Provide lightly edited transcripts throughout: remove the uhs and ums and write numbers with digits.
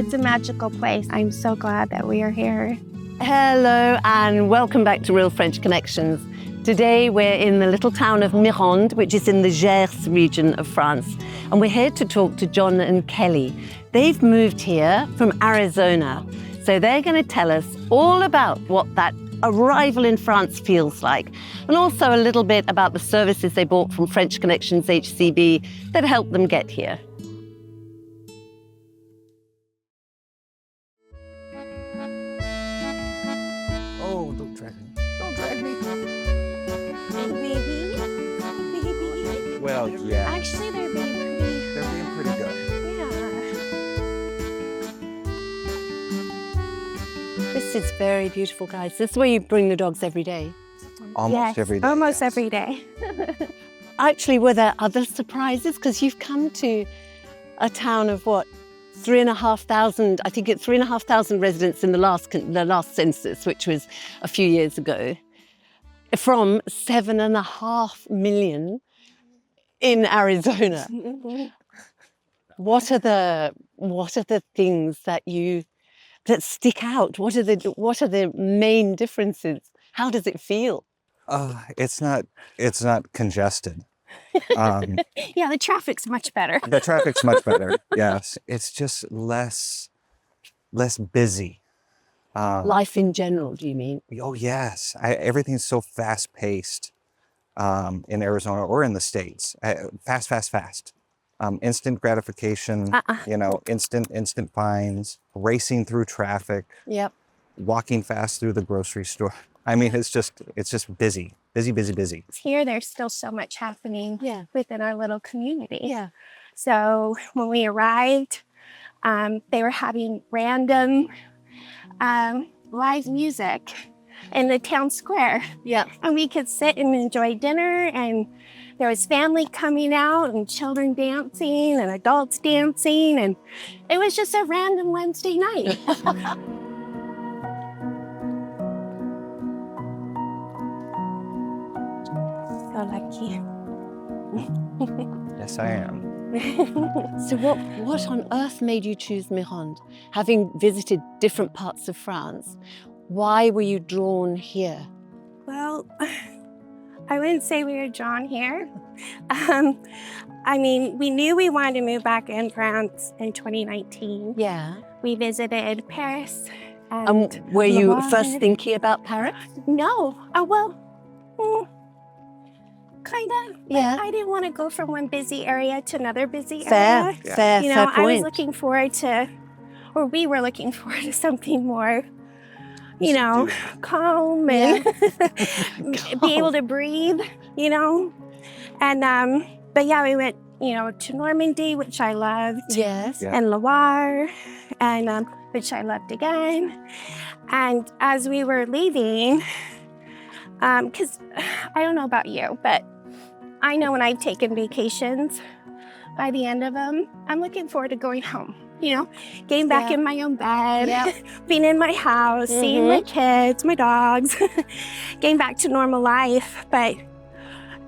It's a magical place. I'm so glad that we are here. Hello and welcome back to Real French Connections. Today we're in the little town of Mirande, which is in the Gers region of France. And we're here to talk to John and Kelli. They've moved here from Arizona. So they're going to tell us all about what that arrival in France feels like, and also a little bit about the services they bought from French Connections HCB that helped them get here. Oh, don't drag me. Don't drag me. Baby. Well, yeah. Actually, they're being pretty. They're being pretty good. This is very beautiful, guys. This is where you bring the dogs every day. Almost every day. Almost every day. Actually, were there other surprises? Because you've come to a town of what? 3,500, I think it's 3,500 residents in the last census, which was a few years ago, from 7.5 million in Arizona. What are the things that stick out? What are the main differences? How does it feel? It's not congested. Yeah, the traffic's much better. The traffic's much better. Yes, it's just less busy. Life in general, do you mean? Oh yes, everything's so fast paced in Arizona or in the States. Fast. Instant gratification. Instant fines. Racing through traffic. Yep. Walking fast through the grocery store. I mean, it's just busy. Here, there's still so much happening within our little community. Yeah. So when we arrived, they were having random live music in the town square. Yeah. And we could sit and enjoy dinner, and there was family coming out and children dancing and adults dancing, and it was just a random Wednesday night. So lucky. Yes, I am. So what on earth made you choose Mirande? Having visited different parts of France, why were you drawn here? Well, I wouldn't say we were drawn here. I mean, we knew we wanted to move back in France in 2019. Yeah. We visited Paris. And were you first thinking about Paris? No. Kind of. Yeah. I didn't want to go from one busy area to another busy Fair, area. fair I point. was looking forward to, or we were looking forward to something more, calm and be able to breathe, And, but yeah, we went, to Normandy, which I loved. Yes. Yeah. And Loire, and which I loved again. And as we were leaving, because I don't know about you, but I know when I've taken vacations, by the end of them, I'm looking forward to going home. Getting back in my own bed, being in my house, seeing my kids, my dogs, getting back to normal life. But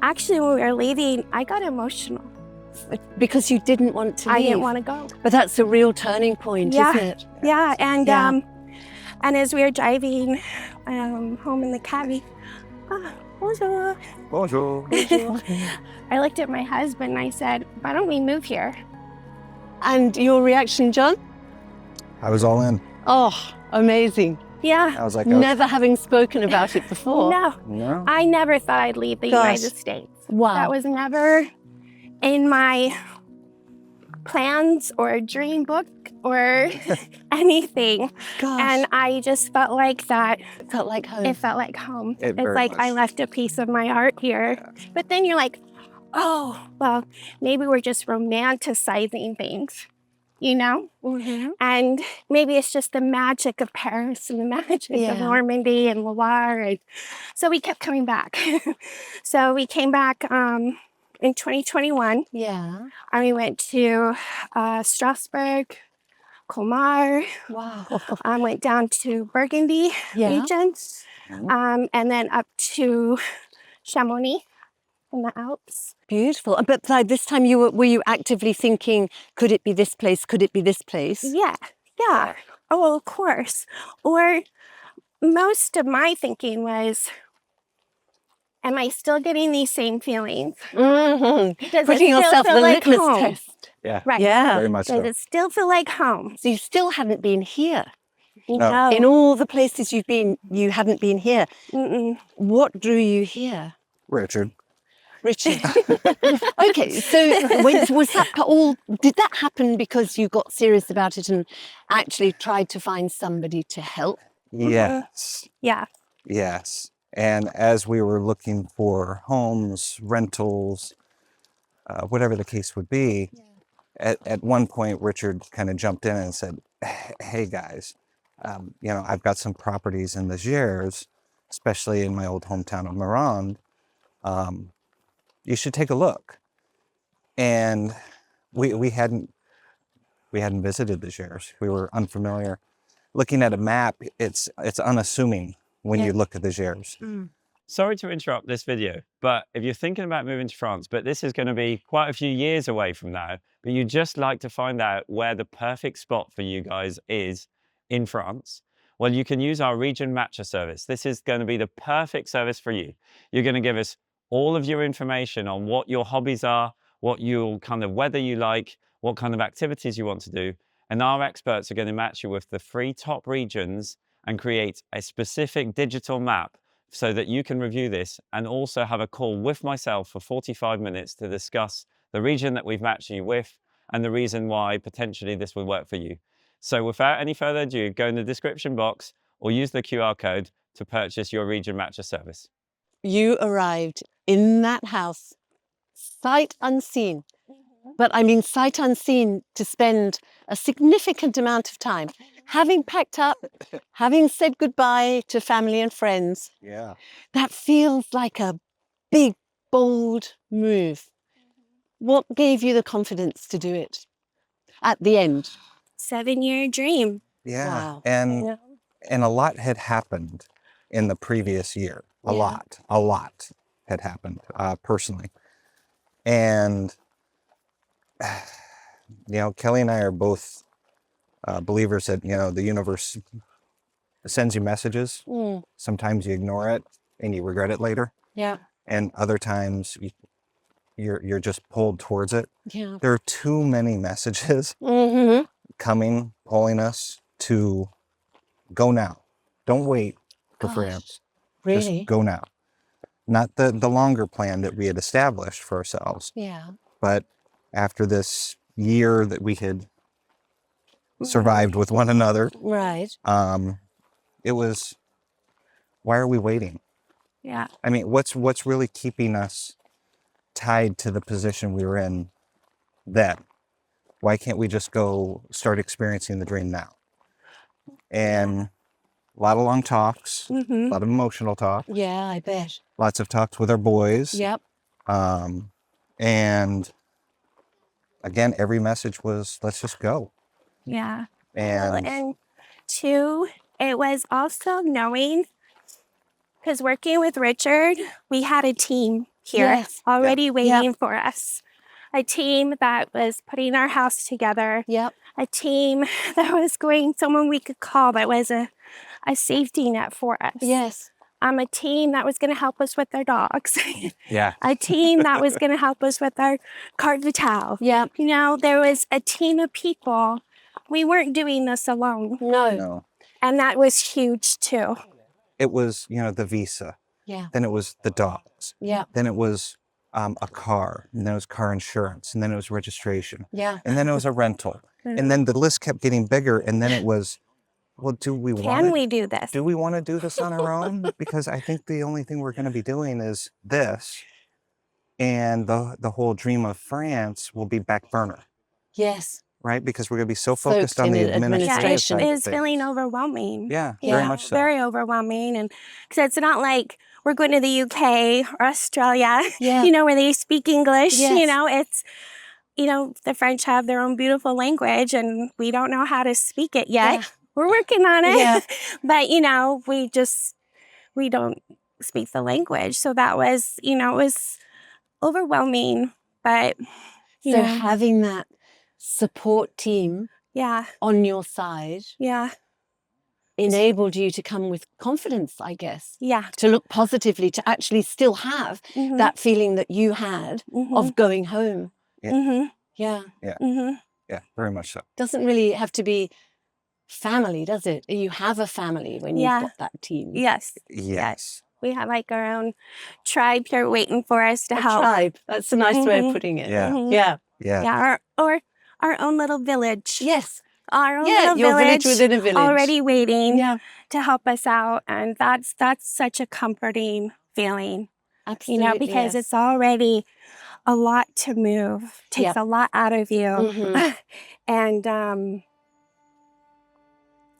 actually, when we were leaving, I got emotional. Because you didn't want to leave. I didn't want to go. But that's a real turning point, isn't it? Yeah, and as we were driving home in the cabby, bonjour. Bonjour. I looked at my husband and I said, why don't we move here? And your reaction, John? I was all in. Oh, amazing. Yeah. I was like, Never having spoken about it before. No. I never thought I'd leave the United States. Wow. That was never in my plans or dream book or anything. Gosh. And I just felt like that. Felt like home. It felt like home. It It's very like much. I left a piece of my heart here. Yeah. But then you're like, oh, well, maybe we're just romanticizing things, And maybe it's just the magic of Paris and the magic of Normandy and Loire. And so we kept coming back. So we came back in 2021. Yeah. And we went to Strasbourg, Colmar. Wow. I went down to Burgundy region, and then up to Chamonix in the Alps. Beautiful. But by this time, were you actively thinking, could it be this place? Could it be this place? Yeah. Yeah. Oh, of course. Or most of my thinking was, am I still getting these same feelings? Mhm. Does Putting it still yourself feel the like litmus home? test. Yeah. Right. Yeah. Very much Does so. it still feel like home? So you still hadn't been here. No. In all the places you've been, you hadn't been here. Mm-mm. What drew you here? Richard. Richard. Okay, so was that all? Did that happen because you got serious about it and actually tried to find somebody to help? Yes. Yeah. Yes. And as we were looking for homes, rentals, whatever the case would be, at one point, Richard kind of jumped in and said, hey guys, I've got some properties in the Gers, especially in my old hometown of Mirande. You should take a look. And we hadn't visited the Gers. We were unfamiliar. Looking at a map, it's unassuming when you look at the Gers. Sorry to interrupt this video, but if you're thinking about moving to France, but this is going to be quite a few years away from now, but you'd just like to find out where the perfect spot for you guys is in France, well, you can use our Region Matcher service. This is going to be the perfect service for you. You're going to give us all of your information on what your hobbies are, what your kind of weather you like, what kind of activities you want to do. And our experts are going to match you with the 3 top regions and create a specific digital map so that you can review this and also have a call with myself for 45 minutes to discuss the region that we've matched you with and the reason why potentially this will work for you. So without any further ado, go in the description box or use the QR code to purchase your Region Matcher service. You arrived in that house, sight unseen. But I mean sight unseen to spend a significant amount of time, having packed up, having said goodbye to family and friends. Yeah. That feels like a big, bold move. What gave you the confidence to do it at the end? 7-year dream. Yeah. Wow. And a lot had happened in the previous year. A lot had happened personally. And Kelli and I are both believers that, the universe sends you messages. Sometimes you ignore it and you regret it later. Yeah. And other times you're just pulled towards it. Yeah. There are too many messages coming, pulling us to go now. Don't wait for France. Really? Just go now. Not the longer plan that we had established for ourselves. Yeah. But after this year that we had survived with one another, Right. it was, why are we waiting? Yeah. I mean, what's really keeping us tied to the position we were in then? Why can't we just go start experiencing the dream now? And a lot of long talks, a lot of emotional talk, Yeah, I bet. lots of talks with our boys. Yep. And again, every message was, let's just go. Yeah. And And 2, it was also knowing, because working with Richard, we had a team here Yes. already waiting for us. A team that was putting our house together. Yep. A team that was someone we could call that was a safety net for us. Yes. A team that was going to help us with our dogs. yeah, A team that was going to help us with our Carte Vitale. Yep. There was a team of people. We weren't doing this alone. no, And that was huge too. it was, the visa. Yeah. Then it was the dogs. Yeah. Then it was a car. And then it was car insurance. And then it was registration. Yeah. And then it was a rental. And then the list kept getting bigger. And then it was, well, do we want Can we do this? Do we want to do this on our own? Because I think the only thing we're going to be doing is this. And the whole dream of France will be back burner, Yes. right? Because we're going to be so focused Soaked on in the administration. Yeah, administrative it side of is feeling things. overwhelming. Yeah, very much so. Very overwhelming. And because it's not like we're going to the UK or Australia, Yeah. where they speak English. Yes. It's, the French have their own beautiful language and we don't know how to speak it yet. Yeah. We're working on it. Yeah. But, we don't speak the language. So that was, it was overwhelming. But, So having that support team Yeah. on your side Yeah. enabled you to come with confidence, I guess, Yeah. to look positively, to actually still have Mhm. that feeling that you had Mhm. of going home. Yeah. Mhm. Yeah. Yeah. Mhm. Yeah, very much so. Doesn't really have to be family, does it? You have a family when you've Yeah. got that team. Yes. Yes. We have like our own tribe here waiting for us to A help. tribe. That's a nice way of Mhm. putting it. Yeah. Mhm. Yeah. Yeah. Yeah. Or our own little village. Yes. Our own Yeah, little your village within a village. already waiting Yeah. to help us out, and that's such a comforting feeling. Absolutely. Because yes. it's already a lot to move. Takes Yep. a lot out of you. Mhm.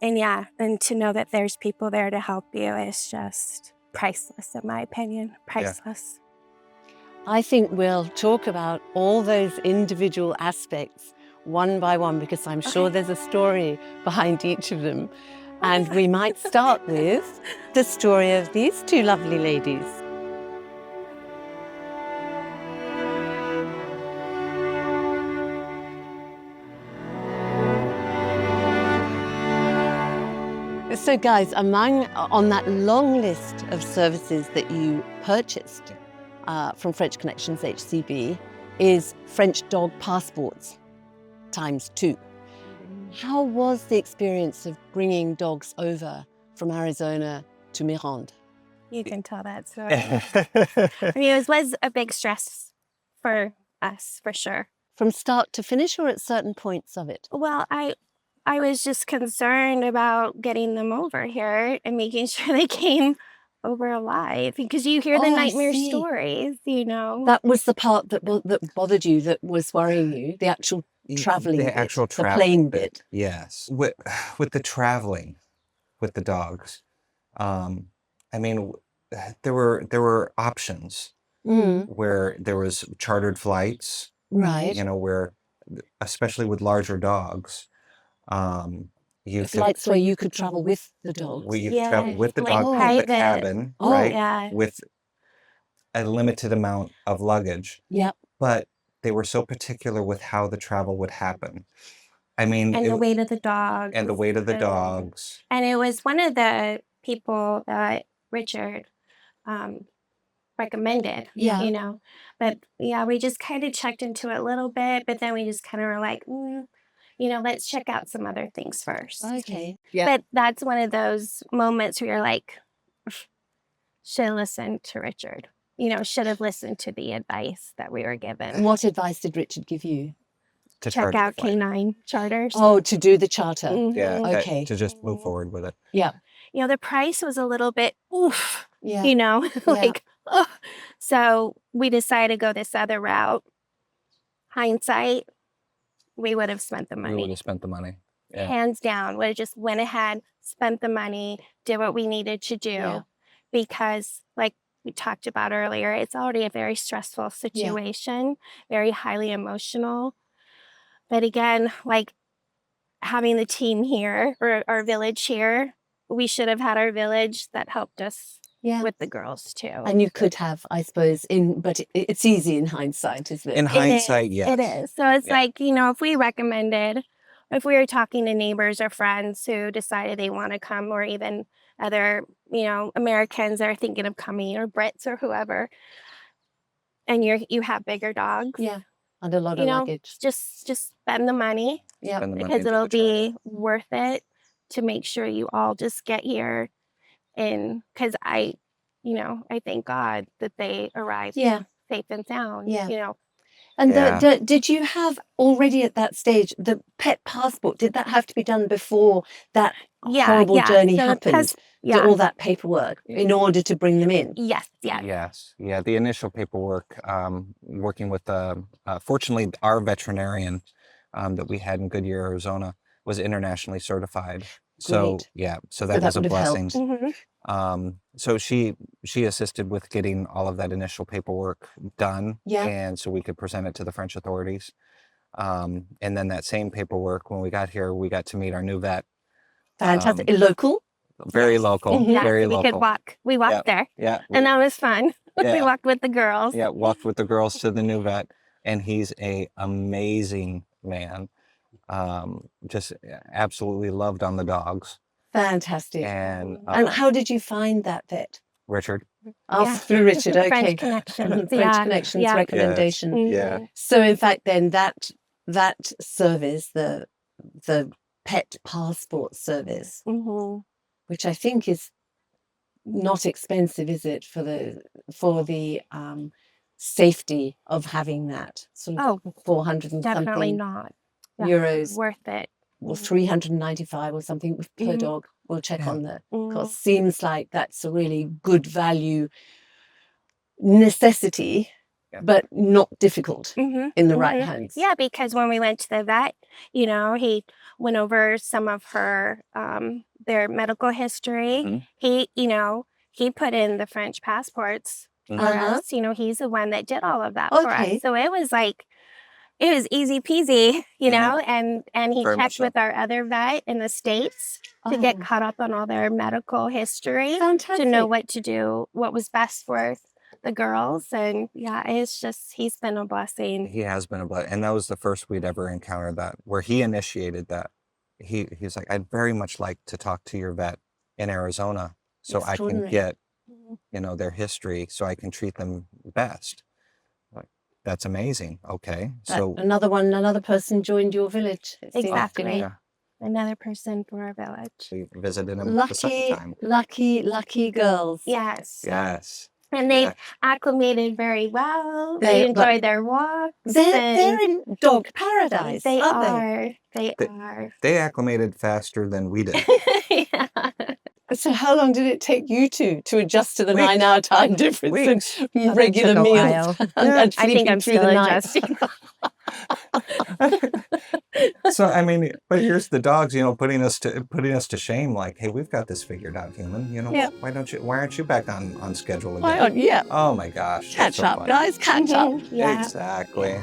And yeah, and to know that there's people there to help you is just priceless, in my opinion. Priceless. I think we'll talk about all those individual aspects one by one, because I'm sure there's a story behind each of them. And we might start with the story of these two lovely ladies. So guys, on that long list of services that you purchased from French Connections HCB is French dog passports ×2. How was the experience of bringing dogs over from Arizona to Mirande? You can tell that story. I mean, it was a big stress for us, for sure. From start to finish, or at certain points of it? Well, I was just concerned about getting them over here and making sure they came over alive, because you hear the Oh, I nightmare see. stories, That was the part that bothered you, that was worrying you, the actual traveling The bit, actual the travel plane bit. Yes. With the traveling with the dogs, I mean, there were options Mm. where there was chartered flights, Right. where, especially with larger dogs, you could Flights where you could travel with the dogs. where you could travel with the like dog in the private. cabin, Oh. right? Yeah. With a limited amount of luggage. Yep. But they were so particular with how the travel would happen. I mean, And the weight of the dogs. and the weight of the dogs. And it was one of the people that Richard recommended, Yeah. But yeah, we just kind of checked into it a little bit, but then we just kind of were like, let's check out some other things first. Okay. Yeah. But that's one of those moments where you're like, should have listened to Richard. Should have listened to the advice that we were given. What advice did Richard give you? To Check charter out the flight. K9 charters. Oh, to do the charter. Mhm. Yeah. Okay. To just move forward with it. Yeah. The price was a little bit, oof, Yeah. like, ugh. So we decided to go this other route. Hindsight, we would have spent the We would money. have spent the money. Yeah. Hands down, would have just went ahead, spent the money, did what we needed to do. Yeah. Because like we talked about earlier, it's already a very stressful situation, very highly emotional. But again, like having the team here, or our village here, we should have had our village that helped us with the girls too. And you could have, I suppose, but it's easy in hindsight, isn't it? In hindsight, yes. It is. So it's like, if we recommended, if we were talking to neighbors or friends who decided they want to come, or even other, Americans that are thinking of coming, or Brits or whoever, and you have bigger dogs. Yeah. And a lot of luggage. Just spend the money. Yeah. Spend the money Because into it'll the charter. be worth it to make sure you all just get here. And because I thank God that they arrived safe and sound. Yeah. And did you have already at that stage the pet passport? Did that have to be done before that horrible journey happened? All that paperwork in order to bring them in? Yes. Yes. Yeah. The initial paperwork, working with, fortunately, our veterinarian that we had in Goodyear, Arizona, was internationally certified. So, Great. so that was a would have blessing. helped. Mm-hmm. So she assisted with getting all of that initial paperwork done. Yeah. And so we could present it to the French authorities. And then that same paperwork, when we got here, we got to meet our new vet. Fantastic. Local? Very local. Yeah, Very we local. could walk. We walked there. Yeah. And that was fun. Yeah. We walked with the girls. Yeah, walked with the girls to the new vet, and he's an amazing man. Just absolutely loved on the dogs. Fantastic. And how did you find that vet? Richard. Oh, Yeah. through Richard, okay. French Connections. French Connections Yeah. recommendation. Yeah. So in fact, then that service, the pet passport service, which I think is not expensive, is it, for the safety of having that sort of 400 and Definitely something not. euros, Worth it. or 395 or something per dog. We'll check on the cost. Seems like that's a really good value necessity, but not difficult in the right hands. Yeah, because when we went to the vet, you know, he went over some of her their medical history. He, you know, he put in the French passports for us. You know, he's the one that did all of that for us. So it was like, it was easy peasy, you know, and he Very much checked so. with our other vet in the States to get caught up on all their medical history, to know what to do, what was best for the girls. And yeah, it's just, he's been a blessing. He has been a blessing. And that was the first we'd ever encountered that, where he initiated that. He's like, I'd very much like to talk to your vet in Arizona so I can get, you know, their history so I can treat them best. Like, that's amazing. Okay. So another person joined your village. Exactly. Another person for our village. we visited him the second time. Lucky girls. Yes. Yes. And they've acclimated very well. They enjoy their walks. They're in dog paradise. They aren't are. They are. They acclimated faster than we did. Yeah. So how long did it take you to adjust to the 9-hour time difference and regular took a meals? while. And I think I'm through still the night? adjusting. So I mean, but here's the dogs, you know, putting us to shame. Like, hey, we've got this figured out, human. You know, why aren't you back on schedule again? Oh my gosh, Catch so up, fun. guys. Catch up. Yeah. Exactly.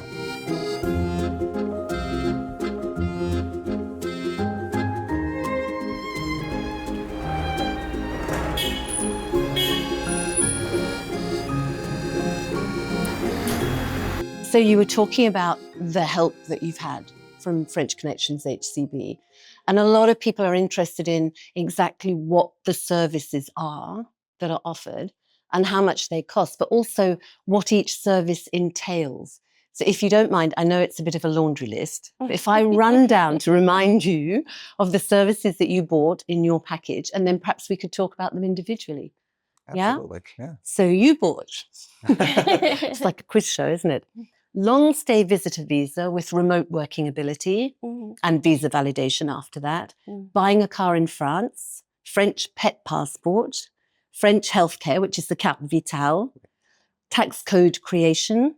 So you were talking about the help that you've had from French Connections HCB. And a lot of people are interested in exactly what the services are that are offered and how much they cost, but also what each service entails. So if you don't mind, I know it's a bit of a laundry list, but if I run down to remind you of the services that you bought in your package, and then perhaps we could talk about them individually. Absolutely. Yeah. So you bought, it's like a quiz show, isn't it? Long stay visitor visa with remote working ability and visa validation after that. Buying a car in France, French pet passport, French healthcare, which is the Carte Vitale, tax code creation,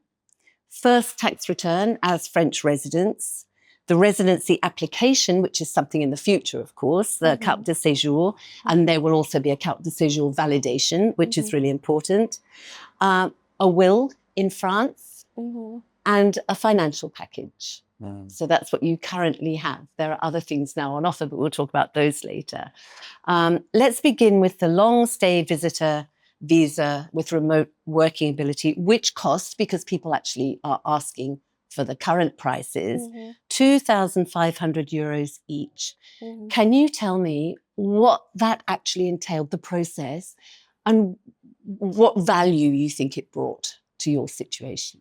first tax return as French residents, the residency application, which is something in the future, of course, the carte de séjour, and there will also be a carte de séjour validation, which is really important, a will in France, and a financial package. So that's what you currently have. There are other things now on offer, but we'll talk about those later. Let's begin with the long stay visitor visa with remote working ability, which costs, because people actually are asking for the current prices, 2,500 euros each. Can you tell me what that actually entailed, the process, and what value you think it brought to your situation?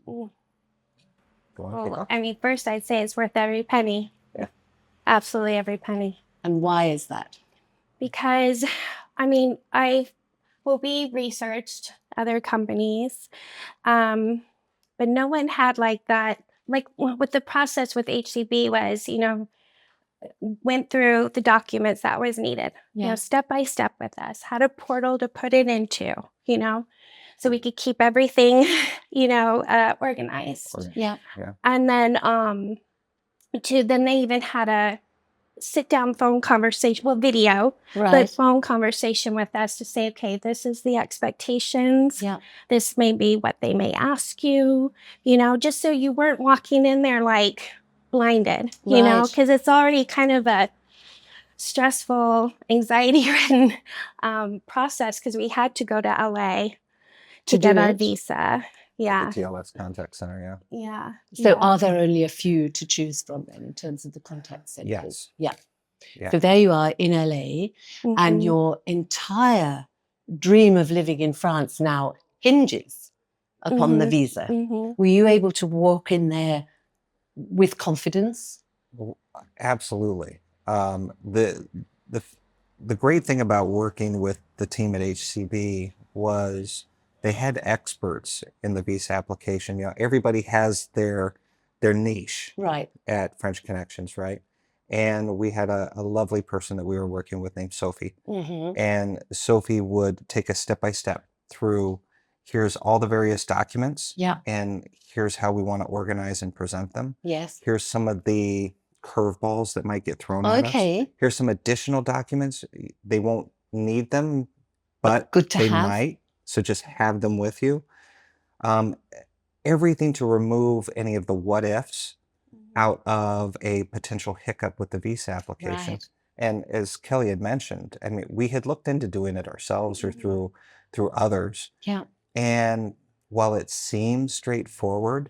Well, I mean, first I'd say it's worth every penny. Yeah. Absolutely every penny. And why is that? Because, I mean, we researched other companies, but no one had like that. Like what the process with HCB was, you know, went through the documents that was needed, you know, step by step with us, had a portal to put it into, you know, so we could keep everything, you know, organized. And then, then they even had a sit-down phone conversation, well, video, but phone conversation with us to say, okay, this is the expectations. This may be what they may ask you, you know, just so you weren't walking in there like blinded, you know, because it's already kind of a stressful, anxiety-ridden process because we had to go to LA to get our visa. Yeah. The TLS contact center, yeah. Yeah. So Yeah. are there only a few to choose from then in terms of the contact centers? Yes. Yeah. Yeah. So there you are in LA, and Mhm. your entire dream of living in France now hinges upon the visa. Mhm. Were you able to walk in there with confidence? Well, absolutely. The great thing about working with the team at HCB was they had experts in the visa application. You know, everybody has their niche Right. at French Connections, right? And we had a lovely person that we were working with named Sophie. Mm-hmm. And Sophie would take us step by step through, here's all the various documents, Yeah. and here's how we want to organize and present them. Yes. Here's some of the curveballs that might get thrown at us. Okay. Here's some additional documents. They won't need them, but good to they have. might. So just have them with you. Everything to remove any of the what ifs out of a potential hiccup with the visa application. Right. And as Kelli had mentioned, I mean, we had looked into doing it ourselves or through others. Yeah. And while it seemed straightforward,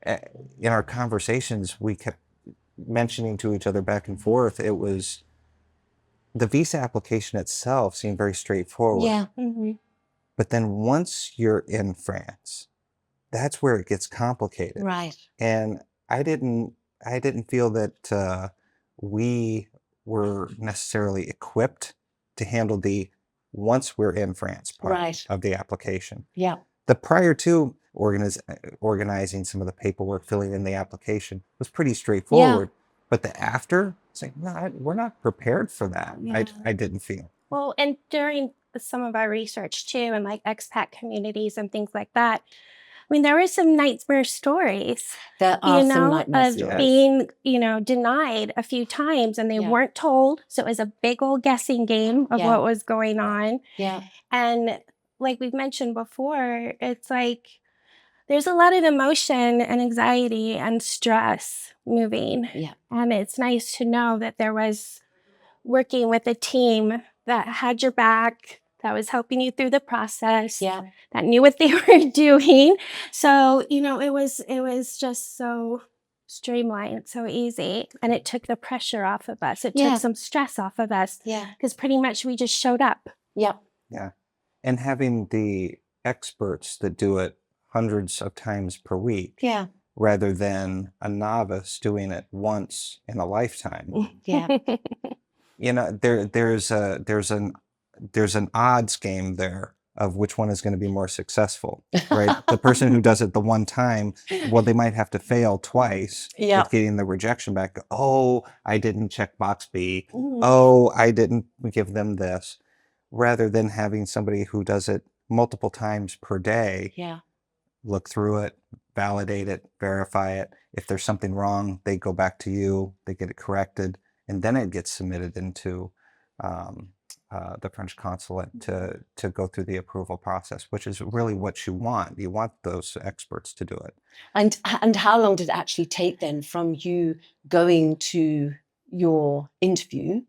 in our conversations, we kept mentioning to each other back and forth, it was the visa application itself seemed very straightforward. Yeah. Mhm. But then once you're in France, that's where it gets complicated. Right. And I didn't feel that we were necessarily equipped to handle the once we're in France part Right. of the application. Yeah. The prior to organizing some of the paperwork, filling in the application was pretty straightforward. But the after, it's like, no, we're not prepared for that. Yeah. I didn't feel. Well, and during some of our research too, and like expat communities and things like that, I mean, there were some nightmare stories, There are you some know, nightmare of stories. being, you know, denied a few times and they Yeah. weren't told. So it was a big old guessing game of Yeah. what was going on. Yeah. And like we've mentioned before, it's like there's a lot of emotion and anxiety and stress moving. Yeah. And it's nice to know that there was working with a team that had your back, that was helping you through the process, Yeah. that knew what they were doing. So, you know, it was just so streamlined, so easy. And it took the pressure off of us. It Yeah. took some stress off of us Yeah. because pretty much we just showed up. Yeah. Yeah. And having the experts that do it hundreds of times per week Yeah. rather than a novice doing it once in a lifetime. Yeah. You know, there's an odds game there of which one is going to be more successful, right? The person who does it the one time, well, they might have to fail twice Yeah. with getting the rejection back. Oh, I didn't check box B. Mhm. Oh, I didn't give them this. Rather than having somebody who does it multiple times per day, Yeah. look through it, validate it, verify it. If there's something wrong, they go back to you, they get it corrected, and then it gets submitted into the French consulate to go through the approval process, which is really what you want. You want those experts to do it. And how long did it actually take then from you going to your interview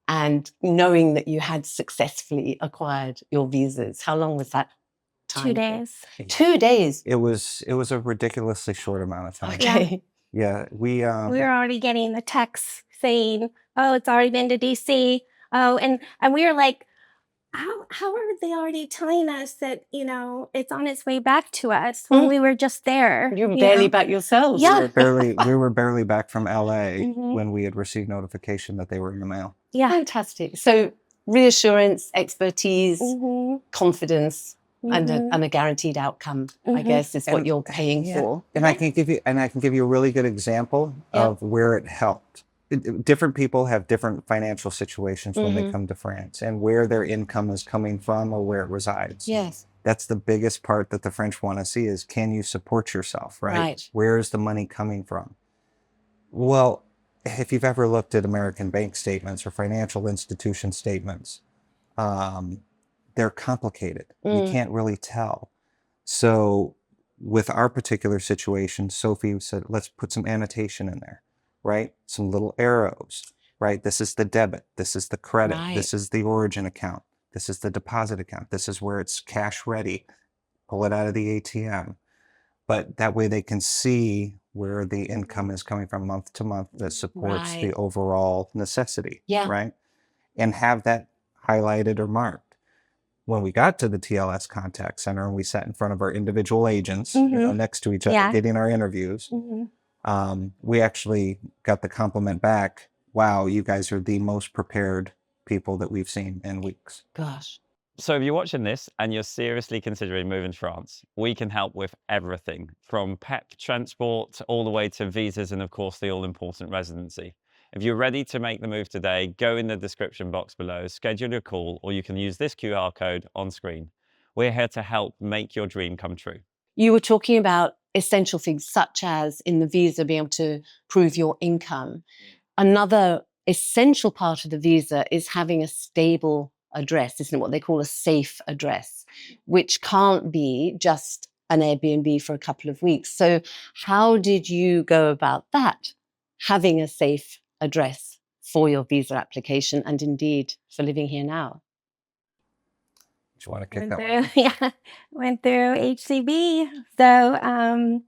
and knowing that you had successfully acquired your visas? How long was that time? 2 days. 2 days. It was a ridiculously short amount of time. Okay. Yeah, we We were already getting the texts saying, oh, it's already been to DC. Oh, and we were like, how are they already telling us that, you know, it's on its way back to us when we were just there? You were barely know? back yourselves. Yeah. we were barely back from LA Mhm. when we had received notification that they were in the mail. Yeah. Fantastic. So reassurance, expertise, Mhm. confidence, and Mhm. a guaranteed outcome, I Mhm. guess, is what And- you're paying Yeah. for. And I can give you a really good example Yeah. of where it helped. Different people have different financial situations when they Mhm. come to France and where their income is coming from or where it resides. Yes. That's the biggest part that the French want to see is, can you support yourself, right? Right. Where is the money coming from? Well, if you've ever looked at American bank statements or financial institution statements, they're complicated. You can't really tell. So with our particular situation, Sophie said, let's put some annotation in there, right? Some little arrows, right? This is the debit. This is the credit. Right. This is the origin account. This is the deposit account. This is where it's cash ready. Pull it out of the ATM. but that way they can see where the income is coming from month to month that supports the Right. overall necessity, Yeah. right? And have that highlighted or marked. When we got to the TLS contact center and we sat in front of our individual agents, you know, next to each other, Yeah. getting our interviews, we actually got the compliment back, wow, you guys are the most prepared people that we've seen in weeks. Gosh. So if you're watching this and you're seriously considering moving to France, we can help with everything from PEP transport all the way to visas and of course the all-important residency. If you're ready to make the move today, go in the description box below, schedule your call, or you can use this QR code on screen. We're here to help make your dream come true. You were talking about essential things such as in the visa being able to prove your income. Another essential part of the visa is having a stable address, isn't it? What they call a safe address, which can't be just an Airbnb for a couple of weeks. So how did you go about that? Having a safe address for your visa application and indeed for living here now. Do you want to kick Went that one? through, yeah, went through HCB. So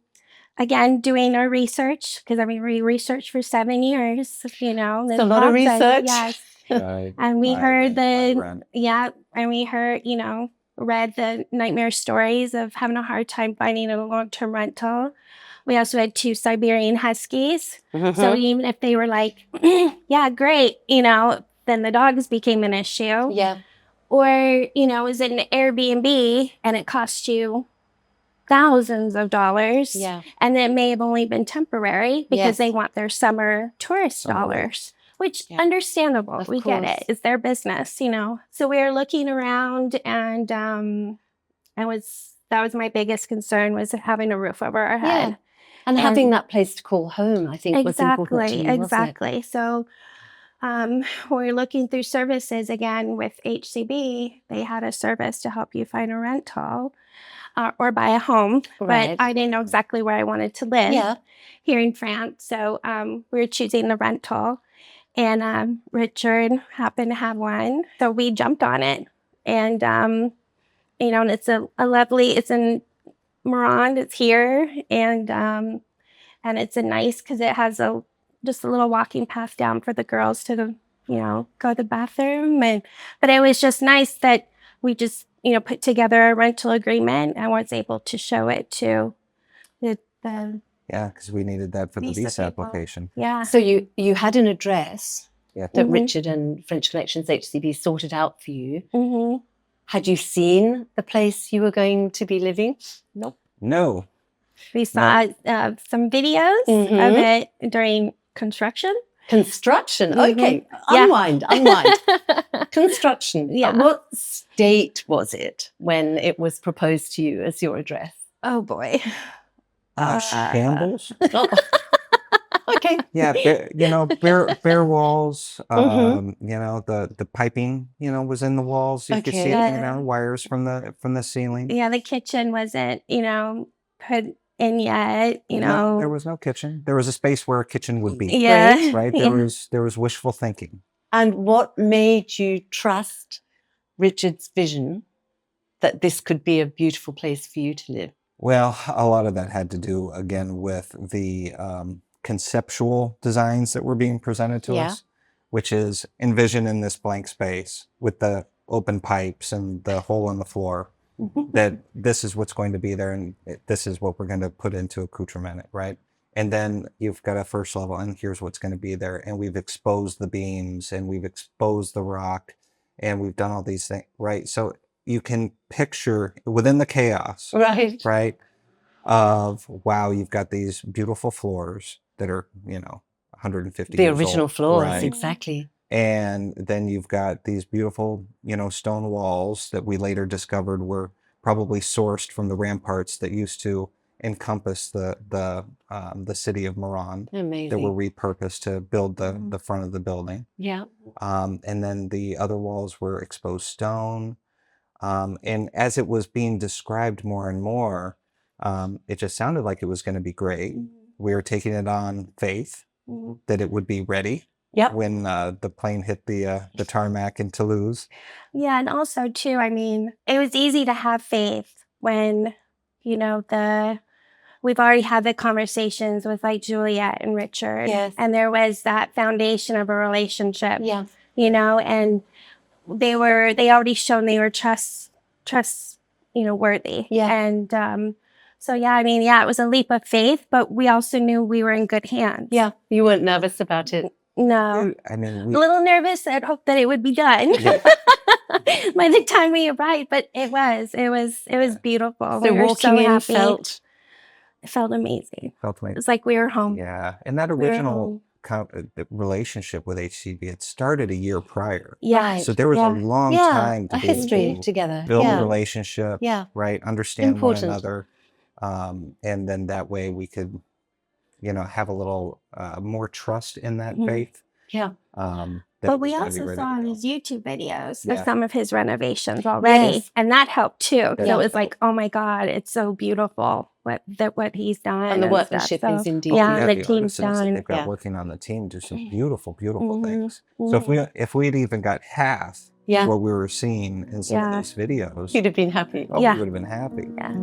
again, doing our research, because I mean, we researched for 7 years, you know. It's a lot of research. Yes. Right. And we My heard rent, my rent. and we heard, you know, read the nightmare stories of having a hard time finding a long-term rental. We also had 2 Siberian huskies. So even if they were like, yeah, great, you know, then the dogs became an issue. Yeah. Or, you know, is it an Airbnb and it costs you thousands of dollars? Yeah. And it may have only been temporary because Yes. they want their summer tourist dollars, which Yeah. understandable. Of We get course. it. It's their business, you know. So we were looking around and that was my biggest concern, was having a roof over our head. Yeah. And having that place to call home, I think, was important to you, wasn't it? Exactly. So we're looking through services again with HCB. They had a service to help you find a rental or buy a home, Right. but I didn't know exactly where I wanted to live Yeah. here in France. So we were choosing the rental, and Richard happened to have one, so we jumped on it. And you know, and it's a lovely. It's in Mirande. It's here, and it's a nice because it has just a little walking path down for the girls to you know, go to the bathroom. But it was just nice that we just, you know, put together a rental agreement and was able to show it to the Yeah, because we needed that for the visa visa people. application. Yeah. So you had an address Yeah. that Richard and French Connections HCB sorted out for you. Mm-hmm. Had you seen the place you were going to be living? Nope. No. We saw some videos of it during construction. Construction. Mhm. Okay. Yeah. Unwind. Construction. Yeah. What state was it when it was proposed to you as your address? Oh boy. Shambles? Okay. Yeah, you know, bare walls. Mm-hmm. You know, the piping, you know, was in the walls. You could see it Okay. hanging out, wires from the ceiling. Yeah, the kitchen wasn't, you know, put in yet, you know. No, there was no kitchen. There was a space where a kitchen would be. Yeah. Right? Yeah. There was wishful thinking. And what made you trust Richard's vision that this could be a beautiful place for you to live? Well, a lot of that had to do, again, with the conceptual designs that were being presented to us, which is envision in this blank space with the open pipes and the hole in the floor, that this is what's going to be there and this is what we're going to put into accoutrement, right? And then you've got a first level and here's what's going to be there. And we've exposed the beams and we've exposed the rock and we've done all these things, right? So you can picture within the chaos, right? Of, wow, you've got these beautiful floors that are, you know, 150 The years original old, floors, right? exactly. And then you've got these beautiful, you know, stone walls that we later discovered were probably sourced from the ramparts that used to encompass the city of Mirande, Amazing. that were repurposed to build the front of the building. Yeah. And then the other walls were exposed stone. And as it was being described more and more, it just sounded like it was going to be great. We were taking it on faith that it would be ready when the plane hit the tarmac in Toulouse. Yeah, and also too, I mean, it was easy to have faith when, you know, the we've already had the conversations with like Juliette and Richard. Yes. And there was that foundation of a relationship. Yeah. You know, and they already shown they were trust, worthy. Yeah. And so yeah, I mean, yeah, it was a leap of faith, but we also knew we were in good hands. Yeah. You weren't nervous about it. No. I mean, A little nervous. I'd hoped that it would be done by the time we arrived, but it was beautiful. So We were walking in happy. it felt amazing. felt like, It was like we were home. yeah. And that We were original relationship with HCB, it started a year prior. Yeah. Right. So there was Yeah. a long Yeah. time to A be able history to together. build a Yeah. relationship, Yeah. right? Understand Important. one another. And then that way we could, have a little more trust in that faith. Yeah. That But it was we gonna be also ready saw to go. his YouTube videos Yeah. of some of his renovations already. Yes. And that helped too. So Yeah. it was like, oh my God, it's so beautiful what he's done. And the stuff. workmanship So, is indeed yeah, Yeah, the the team's artisans that done. they've got Yeah. working on the team do some beautiful, beautiful Mhm. things. So if we'd even got half Yeah. what we were seeing in some Yeah. of these videos, You'd have been happy. we Yeah. would have been happy. Yeah.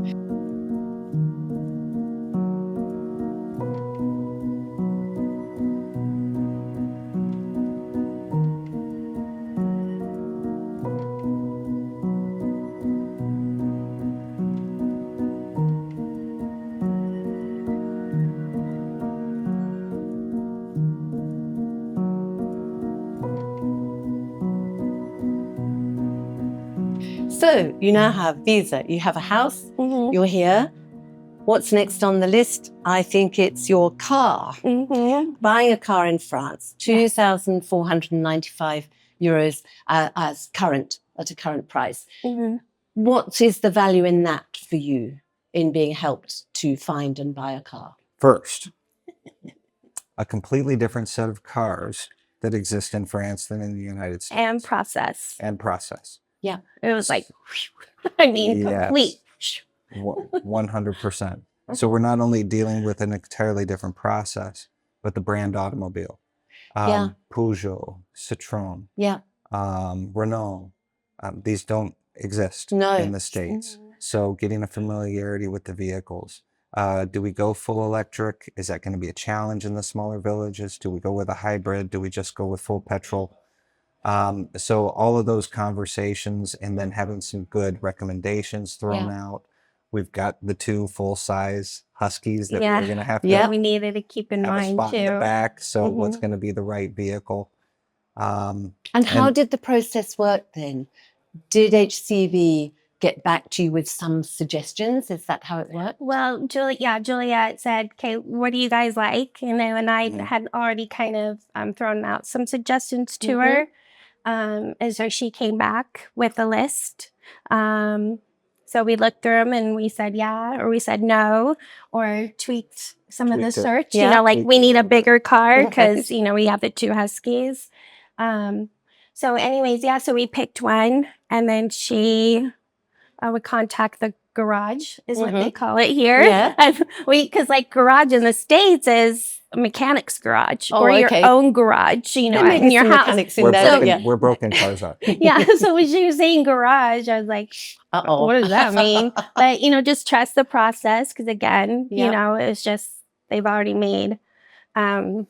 So you now have visa. You have a house. Mhm. You're here. What's next on the list? I think it's your car. Mhm. Buying a car in France, 2,495 euros as current, at a current price. Mhm. What is the value in that for you in being helped to find and buy a car? First, a completely different set of cars that exist in France than in the United States. And process. And process. Yeah. It was like, I mean, Yes. complete. 100%. So we're not only dealing with an entirely different process, but the brand automobile. Yeah. Peugeot, Citroën, Yeah. Renault. These don't exist No. in the States. So getting a familiarity with the vehicles. Do we go full electric? Is that going to be a challenge in the smaller villages? Do we go with a hybrid? Do we just go with full petrol? So all of those conversations and then having some good recommendations thrown out. We've got the 2 full-size huskies that Yeah. we're going to have to Yeah. We needed to keep in have a mind spot in the too. back. So what's Mhm. going to be the right vehicle? And how And- did the process work then? Did HCB get back to you with some suggestions? Is that how it worked? Well, Juliette said, okay, what do you guys like? And I Mhm. had already kind of thrown out some suggestions to her. And so she came back with a list. So we looked through them and we said yeah, or we said no, or tweaked some of the Tweaked it. search. Yeah. Like we need a bigger car Right. because, we have the 2 huskies. So anyways, so we picked one and then she would contact the garage is what they call it here. Yeah. And because like garage in the States is a mechanic's garage Oh, or okay. your own garage, There may in be your some house. mechanics in We're there. broken, Yeah. we're broken cars are. Yeah. So when she was saying garage, I was like, Uh-oh. what does that mean? But, just trust the process because again, Yeah. it's just they've already made a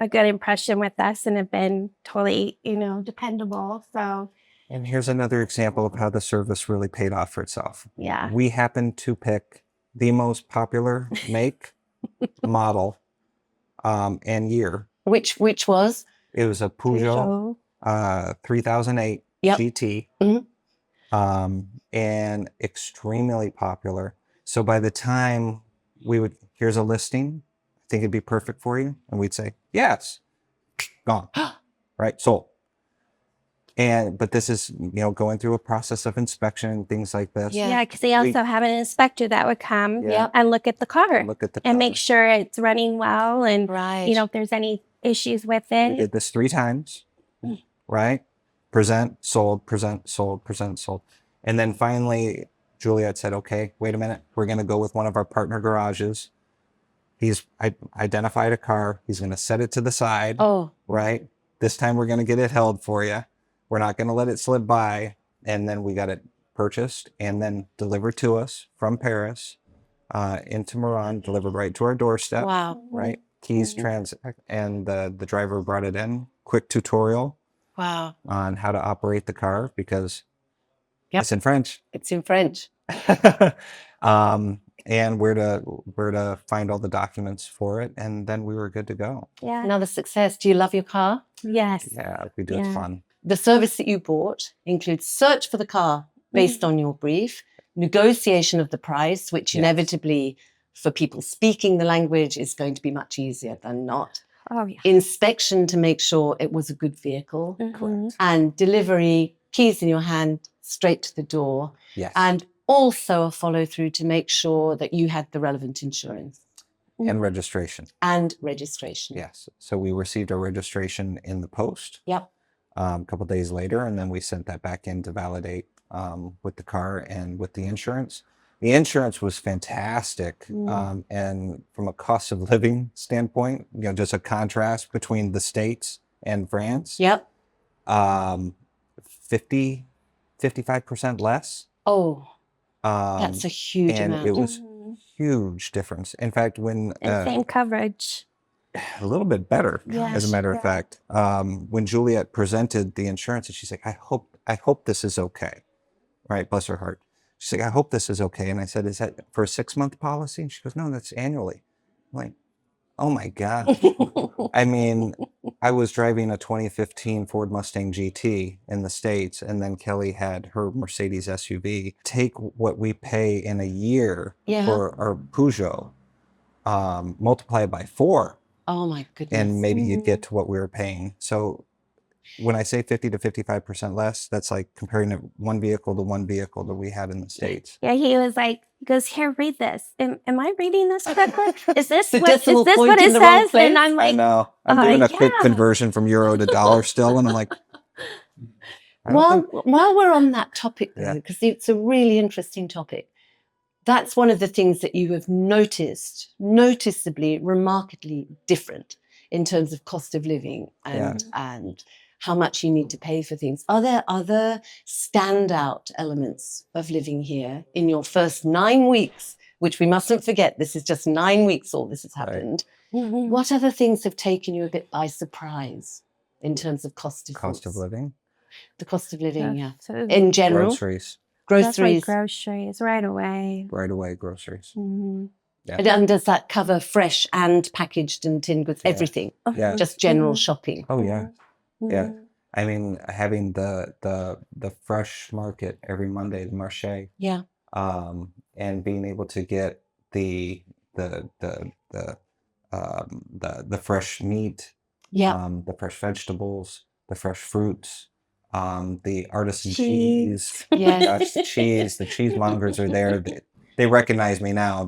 good impression with us and have been totally, dependable. So And here's another example of how the service really paid off for itself. yeah. We happened to pick the most popular make, model, and year. Which was? It was a Peugeot 3008 Yep. GT, Mhm. and extremely popular. So by the time here's a listing, I think it'd be perfect for you, and we'd say yes, gone, right, sold. But this is going through a process of inspection and things like this. Yeah. Yeah, because they also have an inspector that would come Yeah. and look at the car Look at the and car. make sure it's running well and, Right. if there's any issues with We it. did this 3 times, right? Present, sold, present, sold, present, sold. And then finally, Juliette said, okay, wait a minute. We're going to go with one of our partner garages. He's identified a car. He's going to set it to the side, Oh, right? This time we're going to get it held for you. We're not going to let it slip by. And then we got it purchased and then delivered to us from Paris. into Mirande, delivered right to our doorstep. Wow. Right, keys and the driver brought it in. Quick tutorial Wow. on how to operate the car because Yep. it's in French. It's in French. And where to find all the documents for it, and then we were good to go. Yeah. Another success. Do you love your car? Yes. Yeah, we do. It's Yeah. fun. The service that you bought includes search for the car based on your brief, negotiation of the price, which Yes. inevitably for people speaking the language is going to be much easier than not. Oh, yeah. Inspection to make sure it was a good vehicle, Mhm. and delivery, keys in your hand, straight to the door. Yes. And also a follow through to make sure that you had the relevant insurance And registration. and registration. Yes. So we received our registration in the post Yep. a couple days later, and then we sent that back in to validate with the car and with the insurance. The insurance was fantastic, and from a cost of living standpoint, just a contrast between the States and France. Yep. 55% less. Oh, Um, that's a huge and amount. it was huge difference. In fact, when And same coverage. a little bit better, Yeah, as a matter of fact, when Juliette presented the insurance, and she's like, I hope this is okay. Right, bless her heart. She's like, I hope this is okay. And I said, is that for a 6-month policy? And she goes, no, that's annually. I'm like, oh my God. I mean, I was driving a 2015 Ford Mustang GT in the States, and then Kelli had her Mercedes SUV. Take what we pay in a year for our Peugeot, multiply it by 4, Oh my goodness. and maybe you'd get to what we were paying. So when I say 50 to 55% less, that's like comparing one vehicle to one vehicle that we had in the States. Yeah, he goes, here, read this. Am I reading this correctly? Is this The what, decimal is this point what in it the wrong says? place? And I'm I like, know. I'm doing a quick yeah. conversion from euro to dollar still, and I'm like, I don't think- While we're on that topic, though, Yeah. because it's a really interesting topic, that's one of the things that you have noticeably, remarkably different in terms of cost of living and how much you need to pay for things. Are there other standout elements of living here in your first 9 weeks, which we mustn't forget, this is just 9 weeks all this has happened. What other things have taken you a bit by surprise in terms of cost of living, the cost of living, yeah. So In general, groceries, groceries. groceries right away. right away, groceries. Mhm. And does that cover fresh and packaged and tinned goods, everything? Yeah. Just general shopping. Oh yeah. Yeah. Mhm. I mean, having the fresh market every Monday, the marché, Yeah. and being able to get the fresh meat, Yeah. the fresh vegetables, the fresh fruits, the artisan Cheese. cheese. Yes. Gosh, the cheesemongers are there. They recognize me now.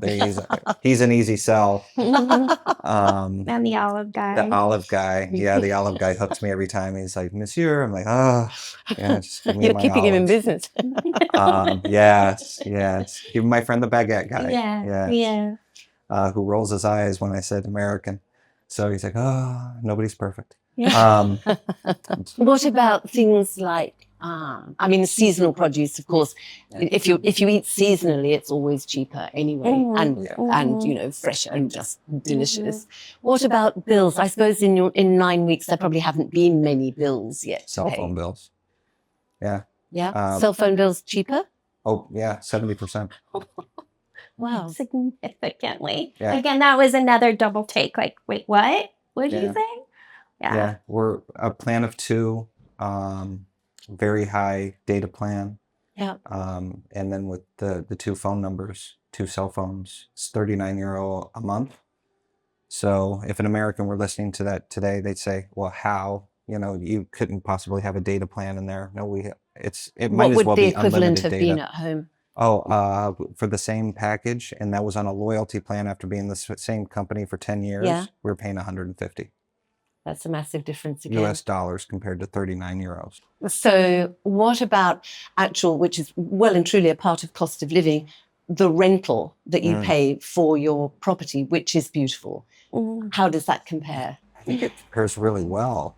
He's an easy sell. And the olive guy. The olive guy. Yeah, the olive guy hooks me every time. He's like, Monsieur. I'm like, oh, yeah, just give me You're my keeping him in olives. business. Yes. Even my friend the baguette guy. Yeah. Who rolls his eyes when I said American. So he's like, oh, nobody's perfect. Yeah. What about things like, seasonal produce, of course. If you eat seasonally, it's always cheaper anyway, and fresh and just delicious. What about bills? I suppose in 9 weeks there probably haven't been many bills yet. Cell phone bills. Yeah. Yeah. Cell phone bills cheaper? Oh, yeah, 70%. Wow. Significantly. Yeah. Again, that was another double take. Like, wait, what? What did Yeah. you say? Yeah, we're a plan of 2, very high data plan. Yeah. And then with the 2 phone numbers, 2 cell phones, it's €39 a month. So if an American were listening to that today, they'd say, well, how? You couldn't possibly have a data plan in there. No, it might as well be unlimited data. What would the equivalent have been at home? Oh, for the same package, and that was on a loyalty plan after being the same company for 10 years, we were paying $150 That's a massive difference again. US dollars compared to €39. So what about actual, which is well and truly a part of cost of living, the rental that you pay for your property, which is beautiful? How does that compare? I think it compares really well.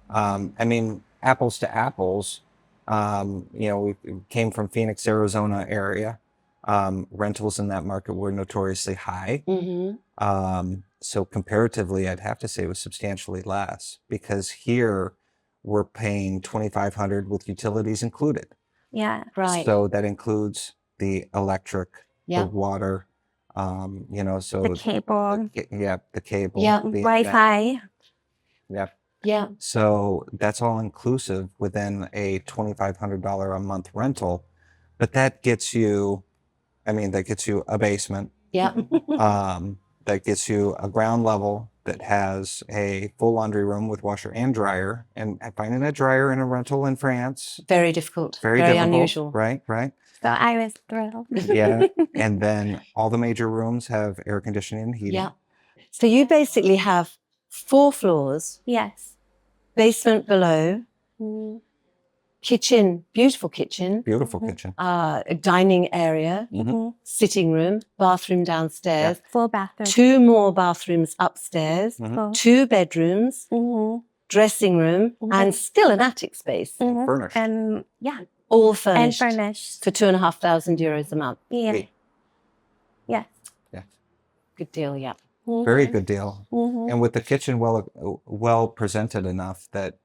Apples to apples, we came from Phoenix, Arizona area. Rentals in that market were notoriously high. Mm-hmm. So comparatively, I'd have to say it was substantially less, because here we're paying $2,500 with utilities included. Yeah. Right. So that includes the electric, Yeah. the water, you know, so The cable, the cable, Yeah. the internet. Wi-Fi. Yeah. Yeah. So that's all inclusive within a $2,500 a month rental, but that gets you, that gets you a basement. Yeah. That gets you a ground level that has a full laundry room with washer and dryer. And finding a dryer in a rental in France, Very difficult. very Very difficult. unusual. Right. So I was thrilled. Yeah. And then all the major rooms have air conditioning and heating. Yeah. So you basically have 4 floors, Yes. basement below, Mm-hmm. kitchen, beautiful kitchen, Beautiful kitchen. a dining area, Mm-hmm. sitting room, bathroom downstairs, Full bathroom. 2 more bathrooms upstairs, Full. 2 bedrooms, Mm-hmm. dressing room, and still an attic space, Mm-hmm. Furnished. And yeah, all and furnished furnished. for €2,500 a month. Yeah. Hey. Yes. Yeah. Good deal, yeah. Very good deal. Mm-hmm. And with the kitchen well presented enough that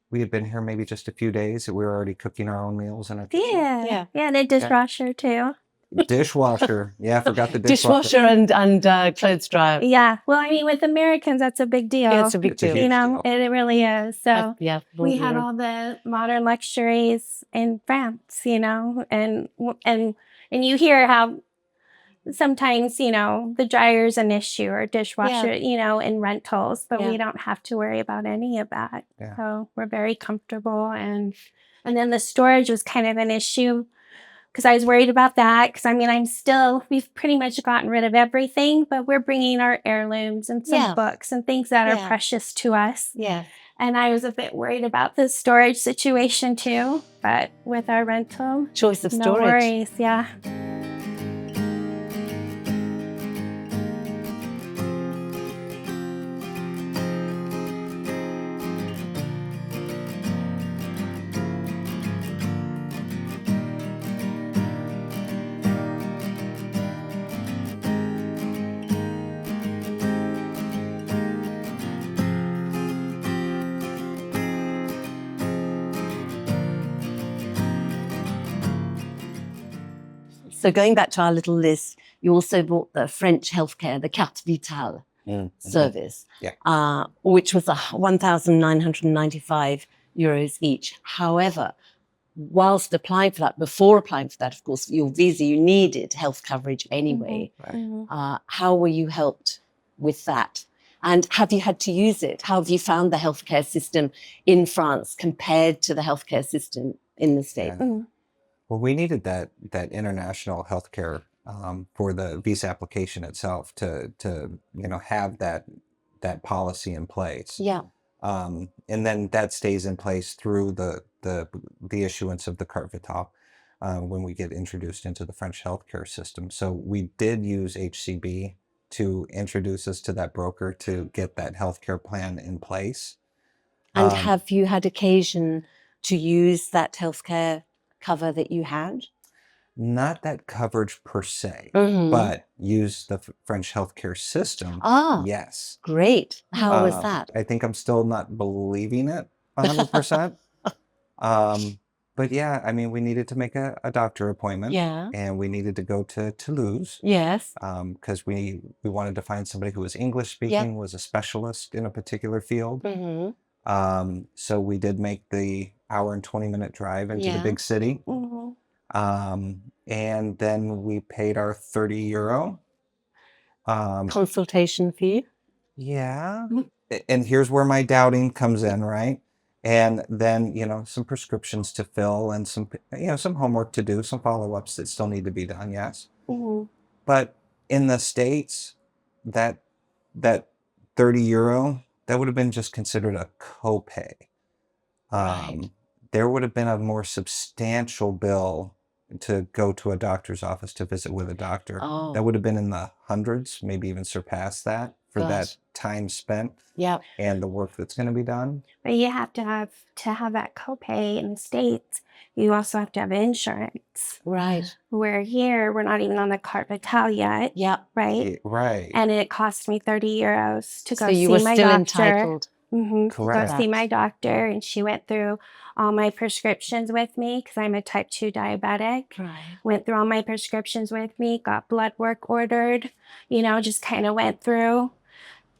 we had been here maybe just a few days, that we were already cooking our own meals in our kitchen. Yeah. Yeah, and a dishwasher too. Dishwasher. Yeah, I forgot the Dishwasher and clothes dryer. Yeah. Well, I mean, with Americans, that's a big deal. Yeah, it's a big It's a deal. huge You know, deal. it really is. So Yeah. we had all the modern luxuries in France, you know, and you hear how sometimes, you know, the dryer's an issue or dishwasher, you know, in rentals, but we don't have to worry about any of that. Yeah. So we're very comfortable. And then the storage was kind of an issue because I was worried about that. Because I mean, we've pretty much gotten rid of everything, but we're bringing our heirlooms and some books and things that are precious to us. Yeah. And I was a bit worried about the storage situation too, but with our rental, Choice of no storage. worries. Yeah. So going back to our little list, you also bought the French healthcare, the Carte Vitale service, which was €1,995 each. However, whilst applying for that, before applying for that, of course, your visa, you needed health coverage anyway. How were you helped with that? And have you had to use it? How have you found the healthcare system in France compared to the healthcare system in the States? Yeah. Well, we needed that international healthcare for the visa application itself to have that policy in place. Yeah. And then that stays in place through the issuance of the Carte Vitale when we get introduced into the French healthcare system. So we did use HCB to introduce us to that broker to get that healthcare plan in place. And have you had occasion to use that healthcare cover that you had? Not that coverage per se, but use the French healthcare system. Yes. Great. How was that? I think I'm still not believing it 100%. But yeah, I mean, we needed to make a doctor appointment. Yeah. And we needed to go to Toulouse. Yes. Because we wanted to find somebody who was English speaking, was a specialist in a particular field. So we did make the hour and 20-minute drive into the big city. And then we paid our €30. Consultation fee. Yeah. And here's where my doubting comes in, right? And then, some prescriptions to fill and some homework to do, some follow-ups that still need to be done, yes. But in the States, that €30, that would have been just considered a copay. There would have been a more substantial bill to go to a doctor's office to visit with a doctor. That would have been in the hundreds, maybe even surpassed that for Gosh. that time spent Yeah. and the work that's going to be done. But you have to have that copay in the States. You also have to have insurance. Right. Where here, we're not even on the Carte Vitale yet. Yeah. Right. Right. And it cost me 30 euros to go So you see were my still doctor. entitled. To Correct. go see my doctor, and she went through all my prescriptions with me because I'm a type 2 diabetic. Right. Went through all my prescriptions with me, got blood work ordered, just kind of went through,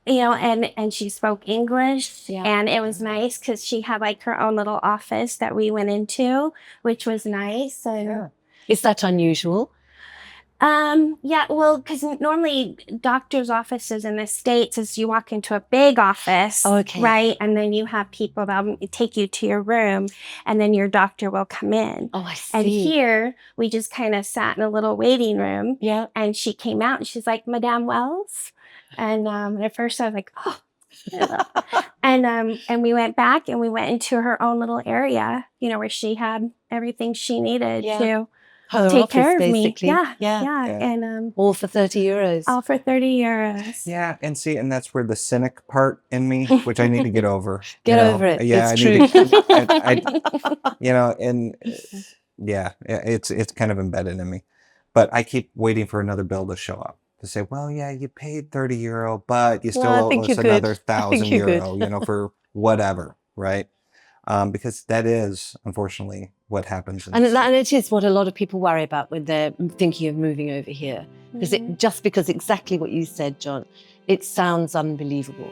and she spoke English. Yeah. And it was nice because she had like her own little office that we went into, which was nice. So, Yeah. Is that unusual? yeah, well, because normally doctors' offices in the States is you walk into a big office, Okay. right? And then you have people that will take you to your room, and then your doctor will come in. Oh, I see. And here, we just kind of sat in a little waiting room, Yeah. and she came out, and she's like, Madame Wells? And at first I was like, oh. And we went back, and we went into her own little area, where she had everything she needed to Her take office, care of me. basically. Yeah. Yeah. And All for 30 euros. all for 30 euros. Yeah, and that's where the cynic part in me, which I need to get over. Get over it. Yeah, It's I need true. to, and yeah, it's kind of embedded in me. But I keep waiting for another bill to show up to say, well, yeah, you paid 30 euro, but you still Well, I owe think us you're good. another I think 1,000 you're euro, for whatever, right? Because that is unfortunately what happens. And it is what a lot of people worry about when they're thinking of moving over here. Because exactly what you said, John, it sounds unbelievable.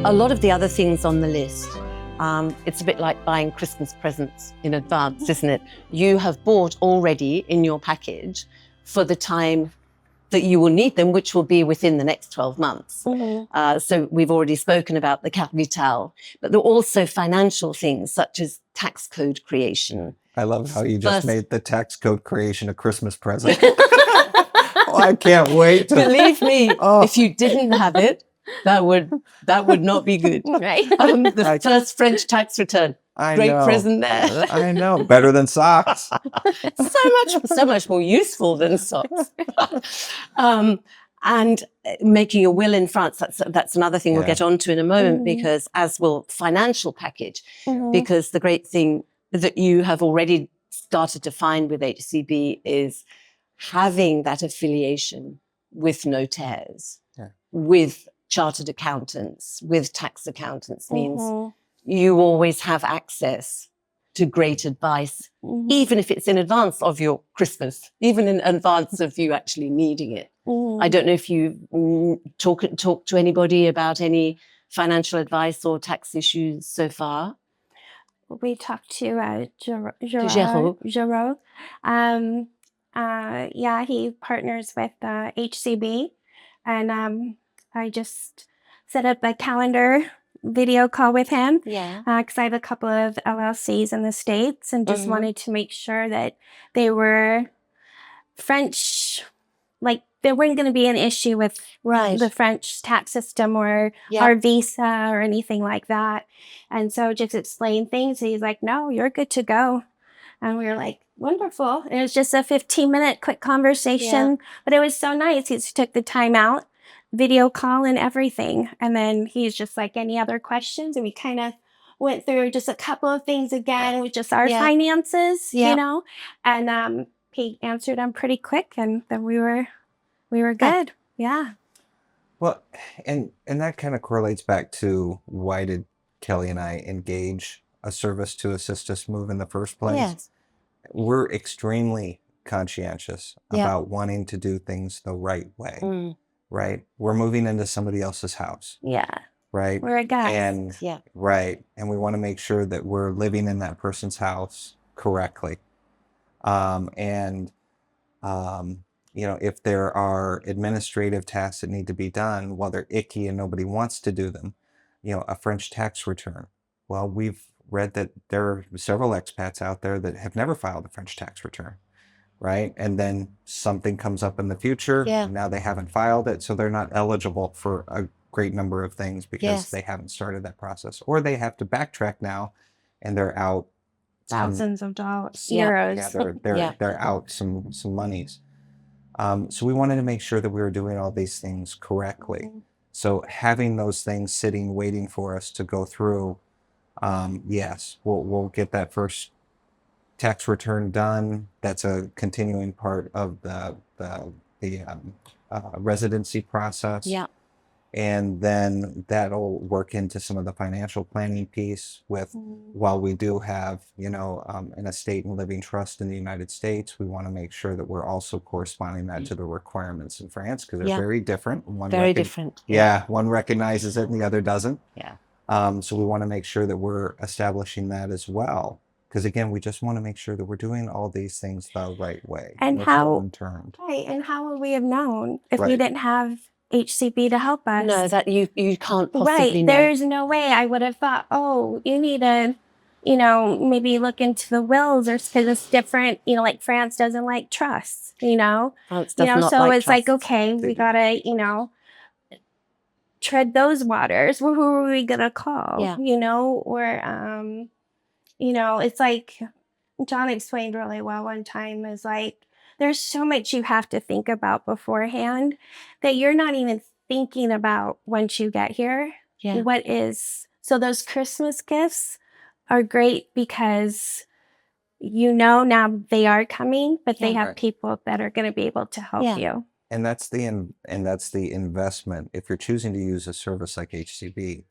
A lot of the other things on the list, it's a bit like buying Christmas presents in advance, isn't it? You have bought already in your package for the time that you will need them, which will be within the next 12 months. So we've already spoken about the Carte Vitale, but there are also financial things such as tax code creation. I love how you just made the tax code creation a Christmas present. Oh, I can't wait to... Believe me, if you didn't have it, that would not be good. Right. The first French tax return. Great present there. I know. Better than socks. so much more useful than socks. And making a will in France, that's another thing we'll get onto in a moment, because as will financial package, because the great thing that you have already started to find with HCB is having that affiliation with notaires, with chartered accountants, with tax accountants means you always have access to great advice, even if it's in advance of your Christmas, even in advance of you actually needing it. I don't know if you talk to anybody about any financial advice or tax issues so far. We talked to Gers. Yeah, he partners with HCB, and I just set up a calendar video call with him. Because I have a couple of LLCs in the States, and just wanted to make sure that they were French, like there wasn't going to be an issue with the French tax system or our visa or anything like that. And so just explain things. He's like, no, you're good to go. And we were like, wonderful. And it was just a 15-minute quick conversation, but it was so nice. He just took the time out, video call and everything. And then he's just like, any other questions? And we kind of went through just a couple of things again with just our finances, and he answered them pretty quick, and then we were good. Well, and that kind of correlates back to why did Kelli and I engage a service to assist us move in the first place? We're extremely conscientious about wanting to do things the right way, right? We're moving into somebody else's house. Right? We're a guest. And and we want to make sure that we're living in that person's house correctly. If there are administrative tasks that need to be done while they're icky and nobody wants to do them, a French tax return. Well, we've read that there are several expats out there that have never filed a French tax return, right? And then something comes up in the future, Yeah. now they haven't filed it, so they're not eligible for a great number of things because Yes. they haven't started that process. Or they have to backtrack now and they're out Thousands of dollars, Yeah. euros. yeah, they're out some monies. So we wanted to make sure that we were doing all these things correctly. So having those things sitting, waiting for us to go through, yes, we'll get that first tax return done. That's a continuing part of the residency process. Yeah. And then that'll work into some of the financial planning piece with, while we do have, an estate and living trust in the United States, we want to make sure that we're also corresponding that to the requirements in France because they're Yeah. very different. One Very different. Yeah, one recognizes it and the other doesn't. Yeah. So we want to make sure that we're establishing that as well. Because again, we just want to make sure that we're doing all these things the right way. And They're how- unturned. Right, and how would we have known if we Right. didn't have HCB to help us? No, that you can't possibly Right, know. there's no way I would have thought, oh, you need to, maybe look into the wills, or because it's different. Like France doesn't like trusts. France does not So like it's like, trusts. okay, we gotta, tread those waters. Well, who are we gonna call? Yeah. Or it's like John explained really well one time. Is like there's so much you have to think about beforehand that you're not even thinking about once you get here. Yeah. So those Christmas gifts are great because now they are coming, but they Yeah. have Right. people that are going to be able to help Yeah. you. And that's the investment. If you're choosing to use a service like HCB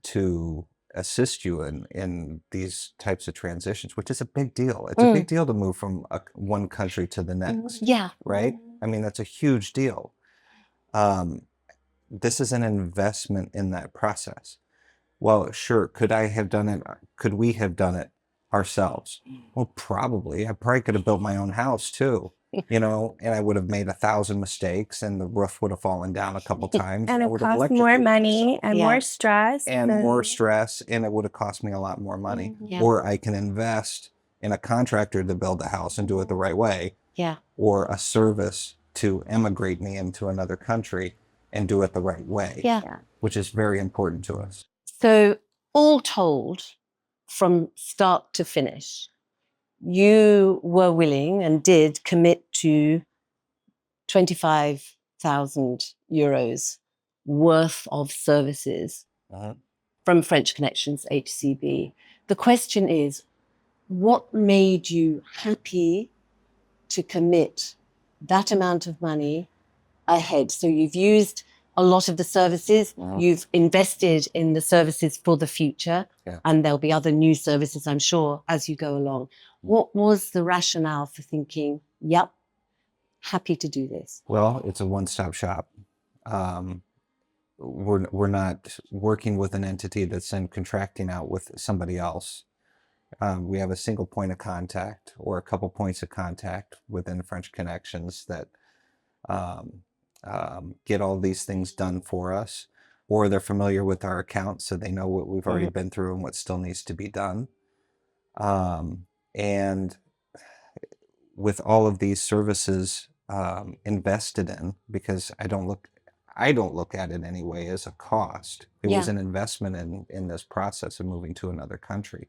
to assist you in these types of transitions, which is a big deal. It's a big deal to move from one country to the next, Yeah. right? I mean, that's a huge deal. This is an investment in that process. Well, sure. Could I have done it? Could we have done it ourselves? Well, probably. I probably could have built my own house too, and I would have made 1,000 mistakes and the roof would have fallen down a couple times. And I it would have costs more electrocuted money myself. and Yeah. more stress. And more stress, and it would have cost me a lot more money. Yeah. Or I can invest in a contractor to build a house and do it the right way, Yeah. or a service to emigrate me into another country and do it the right way, Yeah. which is very important to us. So all told, from start to finish, you were willing and did commit to 25,000 euros worth of services from French Connections HCB. The question is, what made you happy to commit that amount of money ahead? So you've used a lot of the services, you've invested in the services for the future, and there'll be other new services, I'm sure, as you go along. What was the rationale for thinking, yep, happy to do this? Well, it's a one-stop shop. We're not working with an entity that's then contracting out with somebody else. We have a single point of contact or a couple points of contact within French Connections that get all these things done for us, or they're familiar with our account, so they know what we've already been through and what still needs to be done. And with all of these services invested in, because I don't look at it anyway as a cost. It was an investment in this process of moving to another country.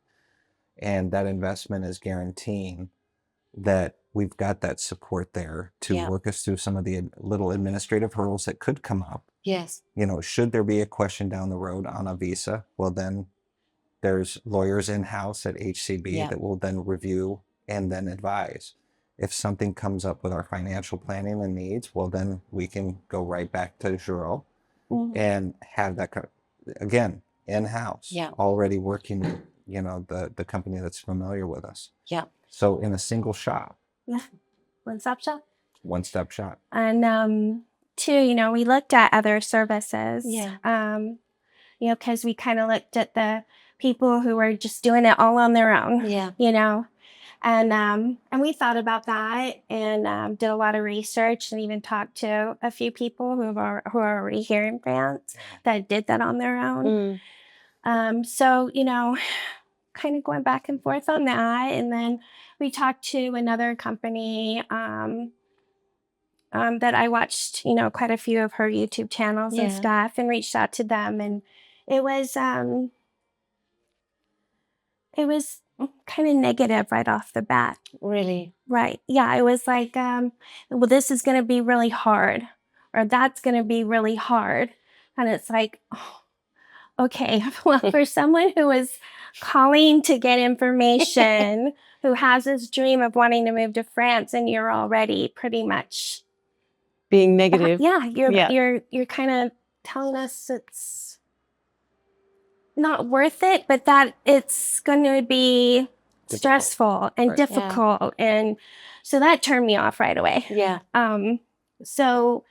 And that investment is guaranteeing that we've got that support there to work us through some of the little administrative hurdles that could come up. Yes. Should there be a question down the road on a visa, well, then there's lawyers in-house at HCB that will then review and then advise. If something comes up with our financial planning and needs, well, then we can go right back to Gers and have that, again, in-house, already working with, the company that's familiar with us. Yeah. So in a single shop. Yeah. One-stop shop. One-stop shop. And two, we looked at other services. Yeah. Because we kind of looked at the people who were just doing it all on their own. Yeah. And we thought about that and did a lot of research and even talked to a few people who are already here in France that did that on their own. So, you know, kind of going back and forth on that. And then we talked to another company that I watched, you know, quite a few of her YouTube channels and stuff, and reached out to them. And it was kind of negative right off the bat. Really? Right. Yeah. It was like, well, this is going to be really hard, or that's going to be really hard. And it's like, oh, okay, well, for someone who is calling to get information, who has this dream of wanting to move to France, and you're already pretty much being negative. You're kind of telling us it's not worth it, but that it's going to be stressful and difficult. And so that turned me off right away. Yeah. So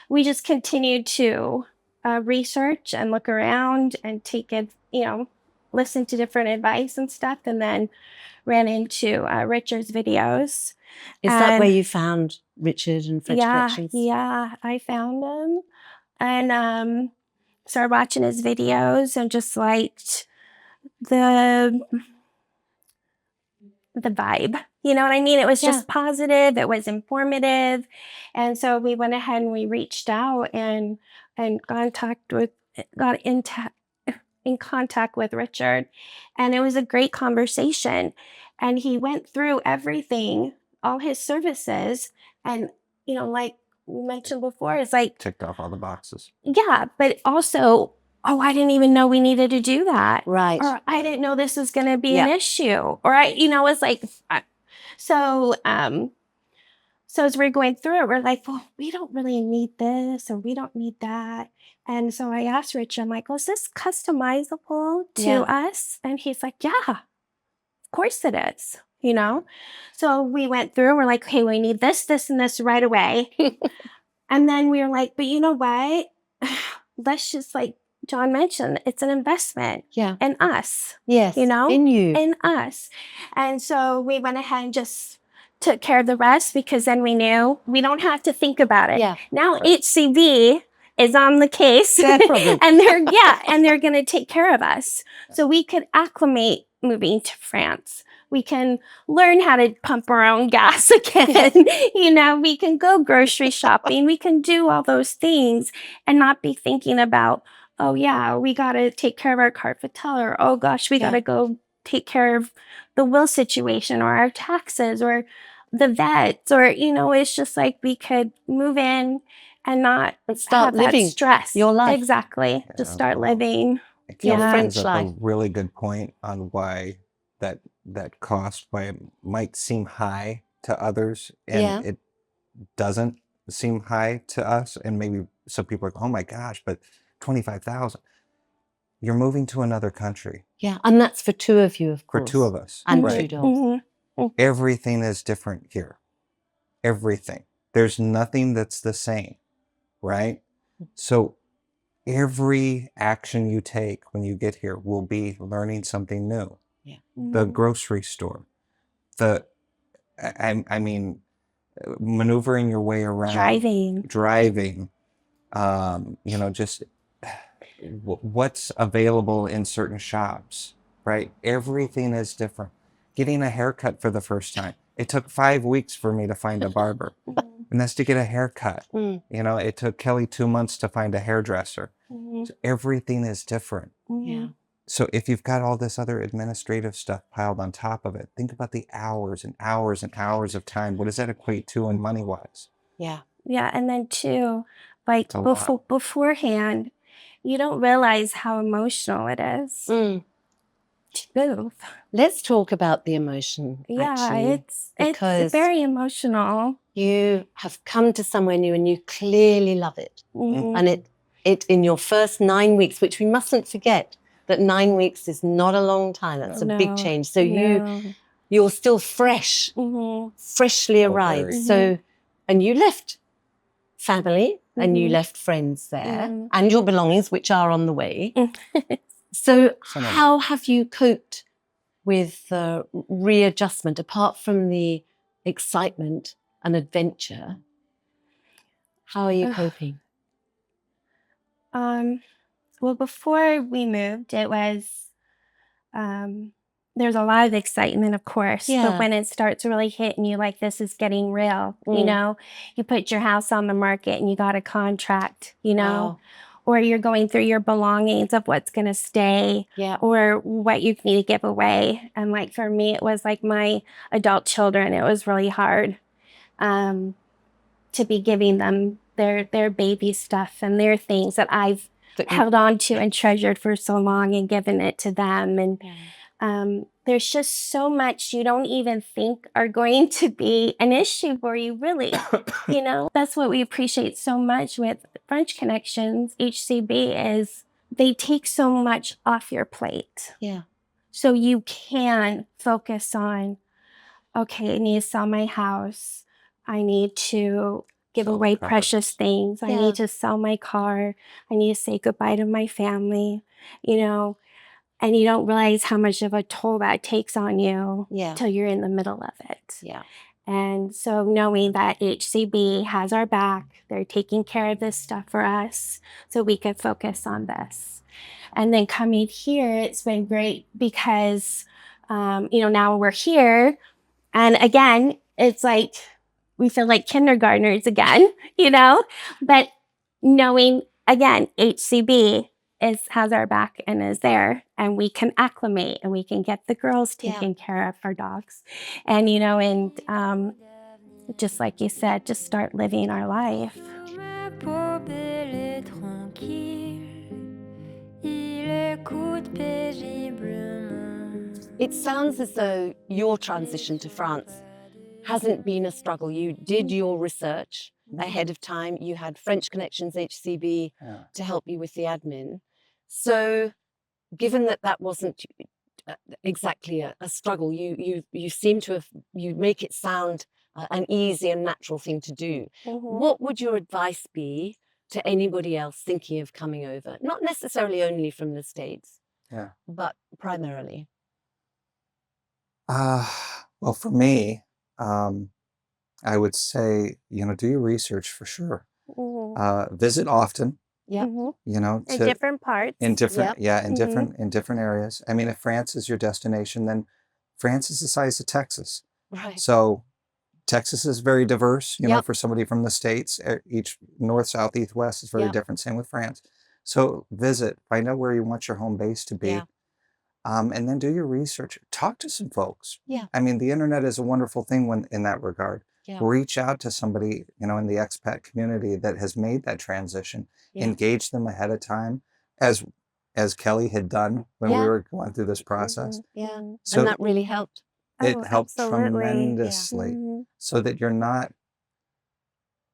we just continued to research and look around and take it, you know, listen to different advice and stuff, and then ran into Richard's videos. Is that where you found Richard and French Connections? Yeah, I found him and started watching his videos and just liked the vibe. You know what I mean? It was just positive. It was informative. And so we went ahead and we reached out and got in contact with Richard. And it was a great conversation. And he went through everything, all his services. And, you know, like we mentioned before, it's like Ticked off all the boxes. Yeah, but also, oh, I didn't even know we needed to do that. Right. Or I didn't know this was going to be an issue. Or it's like, so as we're going through it, we're like, well, we don't really need this, or we don't need that. And so I asked Richard, I'm like, well, is this customizable to us? And he's like, yeah, of course it is, you know? So we went through, we're like, okay, we need this, this, and this right away. And then we were like, but you know what? Let's just, like John mentioned, it's an investment in us. Yes, you know? in you. In us. And so we went ahead and just took care of the rest, because then we knew we don't have to think about it. Yeah. Now HCB is on the case and they're going to take care of us. So we could acclimate moving to France. We can learn how to pump our own gas again. You know, we can go grocery shopping. We can do all those things and not be thinking about, oh yeah, we got to take care of our Carte Vitale, or oh gosh, we got to go take care of the will situation, or our taxes, or the vets, or, you know, it's just like we could move in and not start have living that stress. your life. Exactly. Yeah. Just start living. Your Kelli French brings up life. a really good point on why that cost, why it might seem high to others, and it doesn't seem high to us. And maybe some people are like, oh my gosh, but 25,000. You're moving to another country. Yeah, and that's for two of you, of course. For two of us. And right? two dogs. Everything is different here. Everything. There's nothing that's the same, right? So every action you take when you get here will be learning something new. Yeah. The grocery store, I mean, maneuvering your way around. Driving, you know, just what's available in certain shops, right? Everything is different. Getting a haircut for the first time. It took 5 weeks for me to find a barber. And that's to get a haircut. You know, it took Kelli 2 months to find a hairdresser. So everything is different. Yeah. So if you've got all this other administrative stuff piled on top of it, think about the hours and hours and hours of time. What does that equate to in money-wise? Yeah. Yeah, and then too, like beforehand, you don't realize how emotional it is to move. Let's talk about the emotion. Yeah, actually, it's very emotional. You have come to somewhere new and you clearly love it. And it in your first 9 weeks, which we mustn't forget, that 9 weeks is not a long time. That's a big change. So you're still fresh, freshly arrived. So, and you left family and you left friends there and your belongings, which are on the way. So how have you coped with readjustment, apart from the excitement and adventure? How are you coping? Well, before we moved, it was, there's a lot of excitement, of course, Yeah. but when it starts really hitting you like this is getting real, you Mm. know, you put your house on the market and you got a contract, you know, Wow. or you're going through your belongings of what's going to stay Yeah. or what you need to give away. And like for me, it was like my adult children, it was really hard to be giving them their baby stuff and their things that I've held on to and treasured for so long and given it to them. And there's just so much you don't even think are going to be an issue for you, really. You know, that's what we appreciate so much with French Connections HCB is they take so much off your plate. Yeah. So you can focus on, okay, I need to sell my house. I need to give Sell away cars. precious things. I Yeah. need to sell my car. I need to say goodbye to my family, you know, and you don't realize how much of a toll that takes on you Yeah. till you're in the middle of it. Yeah. And so knowing that HCB has our back, they're taking care of this stuff for us so we could focus on this. And then coming here, it's been great because, you know, now we're here. And again, it's like we feel like kindergartners again, you know, but knowing again, HCB has our back and is there, and we can acclimate and we can get the girls taken care of, our dogs, and you know, and just like you said, just start living our life. It sounds as though your transition to France hasn't been a struggle. You did your research ahead of time. You had French Connections HCB to help you with the admin. So given that that wasn't exactly a struggle, you seem to have, you make it sound an easy and natural thing to do. What would your advice be to anybody else thinking of coming over? Not necessarily only from the States, but primarily. Well, for me, I would say, you know, do your research for sure. Visit often. Yeah. You know, in different parts. in different, Yep. in different areas. I mean, if France is your destination, then France is the size of Texas. Right. So Texas is very diverse, you know, Yep. for somebody from the States. Each north, south, east, west is very Yep. different. Same with France. So visit, find out where you want your home base to be. Yeah. And then do your research. Talk to some folks. Yeah. I mean, the internet is a wonderful thing when in that regard. Yeah. Reach out to somebody, you know, in the expat community that has made that transition. Yeah. Engage them ahead of time, as Kelli had done when we were going through this process. Yeah. So And that really helped. it helped absolutely. tremendously, so that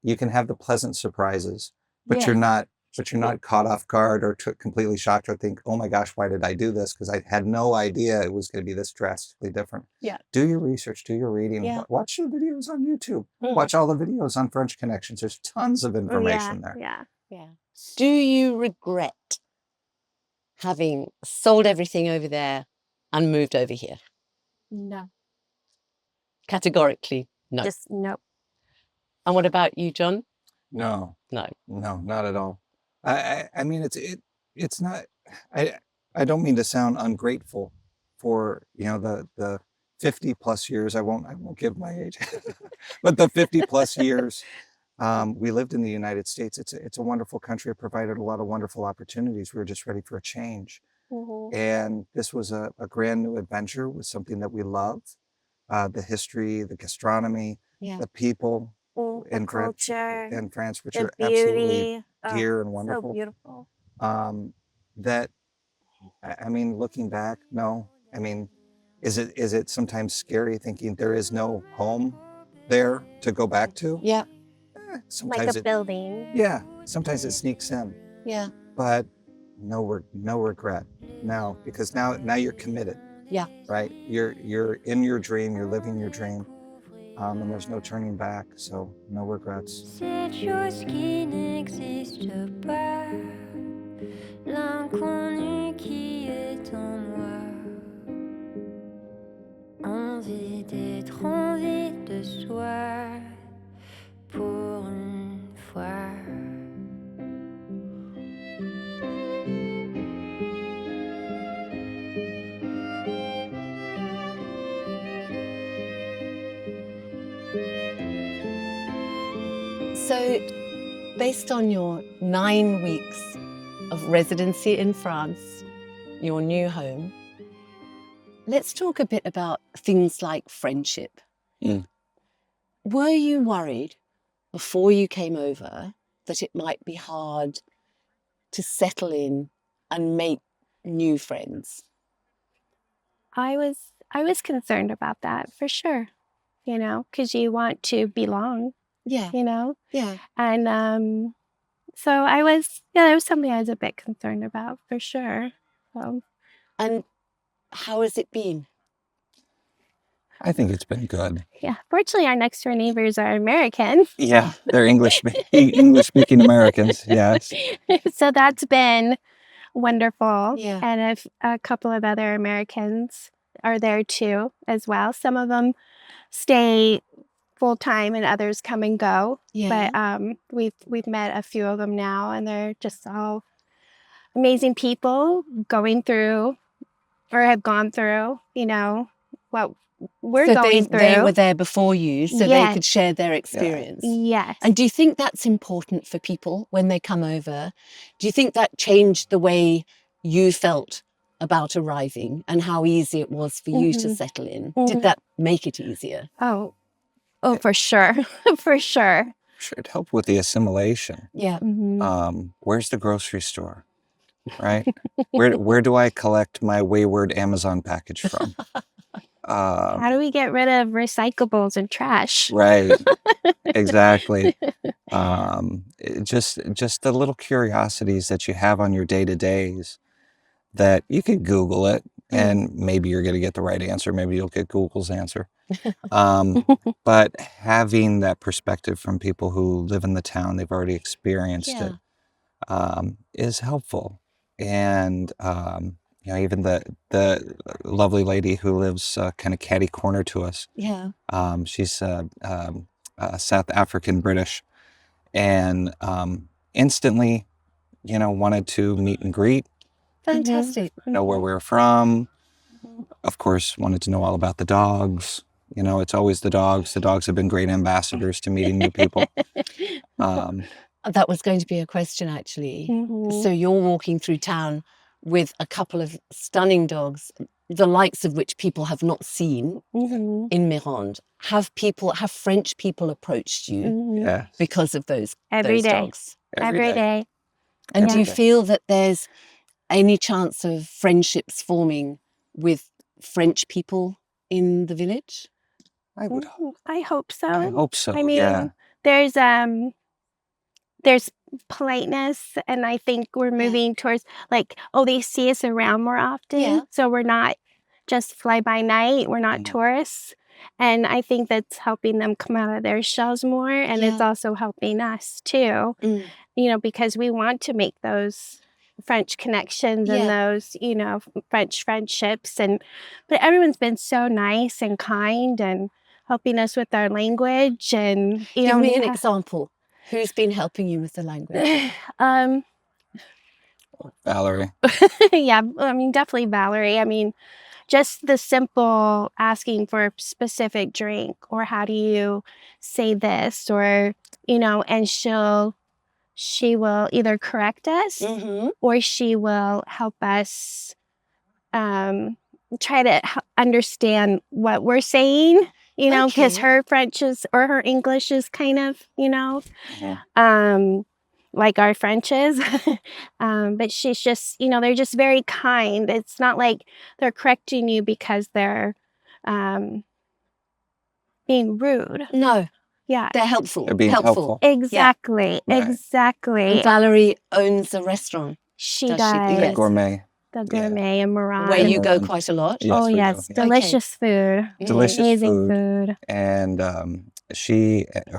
you can have the pleasant surprises, but Yeah. you're not caught off guard or completely shocked or think, oh my gosh, why did I do this? Because I had no idea it was going to be this drastically different. Yeah. Do your research, do your reading, Yeah. watch the videos on YouTube, watch all the videos on French Connections. There's tons of information there. Yeah. Do you regret having sold everything over there and moved over here? No. Categorically, no. Just no. And what about you, John? No, No. not at all. I mean, it's not, I don't mean to sound ungrateful for, you know, the 50 plus years. I won't give my age, but the 50 plus years we lived in the United States. It's a wonderful country. It provided a lot of wonderful opportunities. We were just ready for a change. And this was a brand new adventure with something that we loved. The history, the gastronomy, the people in culture, in France, which the are absolutely beauty. dear and wonderful. So beautiful. That, I mean, looking back, no. I mean, is it sometimes scary thinking there is no home there to go back to? Yeah. Sometimes Like a building. Yeah, sometimes it sneaks in. Yeah. But no regret now, because now you're committed. Yeah. Right? You're in your dream, you're living your dream. And there's no turning back, so no regrets. Cette chose qui n'existe pas, l'inconnu qui est en moi. envie d'être envie de soi pour une fois. So, based on your 9 weeks of residency in France, your new home, let's talk a bit about things like friendship. Mm. Were you worried before you came over that it might be hard to settle in and make new friends? I was concerned about that for sure, you know, because you want to belong, Yeah, you know, yeah. and so I was, yeah, it was something I was a bit concerned about for sure. So And how has it been? I think it's been good. yeah, fortunately, our next door neighbors are American, Yeah, they're English speaking Americans. Yes. so that's been wonderful. Yeah. And a couple of other Americans are there too, as well. Some of them stay full time, and others come and go. Yeah. But we've met a few of them now, and they're just all amazing people going through, or have gone through, you know, what we're So going through. they were there before you, so they Yes. could share their experience. Yes. And do you think that's important for people when they come over? Do you think that changed the way you felt about arriving and how easy it was for you to settle in? Mhm. Did that make it easier? Oh, for sure. For sure. Sure, it helped with the assimilation. Yeah. Where's the grocery store? Right? Where do I collect my wayward Amazon package from? How do we get rid of recyclables and trash? Right. Exactly. Just the little curiosities that you have on your day-to-days that you could Google it and maybe you're going to get the right answer. Maybe you'll get Google's answer. But having that perspective from people who live in the town, they've already experienced it, is helpful. And, you know, even the lovely lady who lives kind of catty corner to us, Yeah. she's South African British, and instantly, you know, wanted to meet and greet, Fantastic. know where we were from. Of course, wanted to know all about the dogs. You know, it's always the dogs. The dogs have been great ambassadors to meeting new people. That was going to be a question, actually. Mhm. So you're walking through town with a couple of stunning dogs, the likes of which people have not seen Mhm. in Mirande. Have French people approached you Mhm. Yeah. because of those Every day. dogs? Every day. And do you day. feel that there's any chance of friendships forming with French people in the village? I would hope. I hope so. I hope so. I mean, yeah. there's politeness, and I think we're moving towards like, oh, they see us around more often. Yeah. So we're not just fly by night. We're not Mhm. tourists. And I think that's helping them come out of their shells more. And it's Yeah. also helping us too, Mm. you know, because we want to make those French connections and those, you know, French friendships. But everyone's been so nice and kind and helping us with our language. And, you Give know, me an example. Who's been helping you with the language? Valerie. yeah, I mean, definitely Valerie. I mean, just the simple asking for a specific drink, or how do you say this, or, you know, and she will either correct us Mm-hmm. or she will help us try to understand what we're saying, you know, because Okay. her French is, or her English is kind of, you know, Mhm. like our French is. But she's just, you know, they're just very kind. It's not like they're correcting you because they're being rude. No, Yeah, they're helpful. They're being helpful. exactly, Right. exactly. And Valerie owns a restaurant She does she? does. The Yes. gourmet. The gourmet and Mirande. where you go Mirande. quite a lot. Yes, oh, we do, yes. yeah. Delicious food. Delicious Amazing food. food. And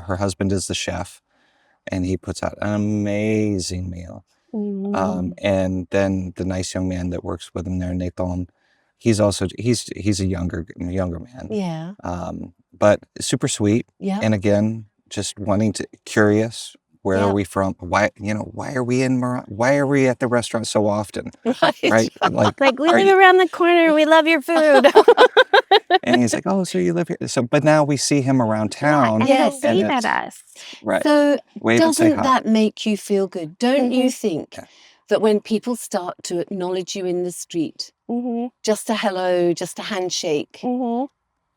her husband is the chef, and he puts out an amazing meal. Mm. And then the nice young man that works with him there, Nathan, he's a younger man. Yeah. But super sweet. Yeah. And again, just curious. Where Yeah. are we from? Why are we in why are we at the restaurant so often? Right. Like we live around the corner. We love your food. and he's like, oh, so you live here? So, but now we see him around town. And Yes. he'll and wave at it's- us. Right. So Wave and say doesn't hi. that make you feel good? Don't you think Yeah. that when people start to acknowledge you in the street, Mm-hmm. just a hello, just a handshake, Mm-hmm.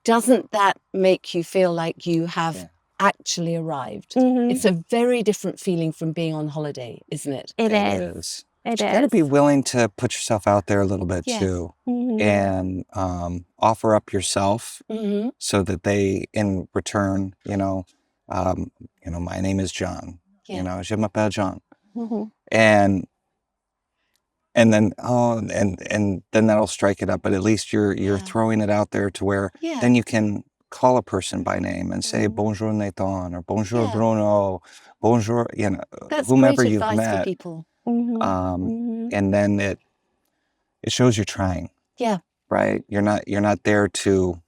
doesn't that make you feel like you have Yeah. actually arrived? Mm-hmm. It's a very different feeling from being on holiday, isn't it? It is. It You got to is. be willing to put yourself out there a little bit Yes. too, Mhm. and offer up yourself Mm-hmm. so that they, in return, my name is John. Yeah. Je m'appelle John, Mhm. and then and then that'll strike it up. But at least you're Yeah. throwing it out there to where Yeah. then you can call a person by name and say Mhm. bonjour Nathan or bonjour Yeah. Bruno, bonjour, That's whomever great you've advice for met. people. Mhm. Um, Mhm. and then it shows you're trying. Yeah. Right. You're not there to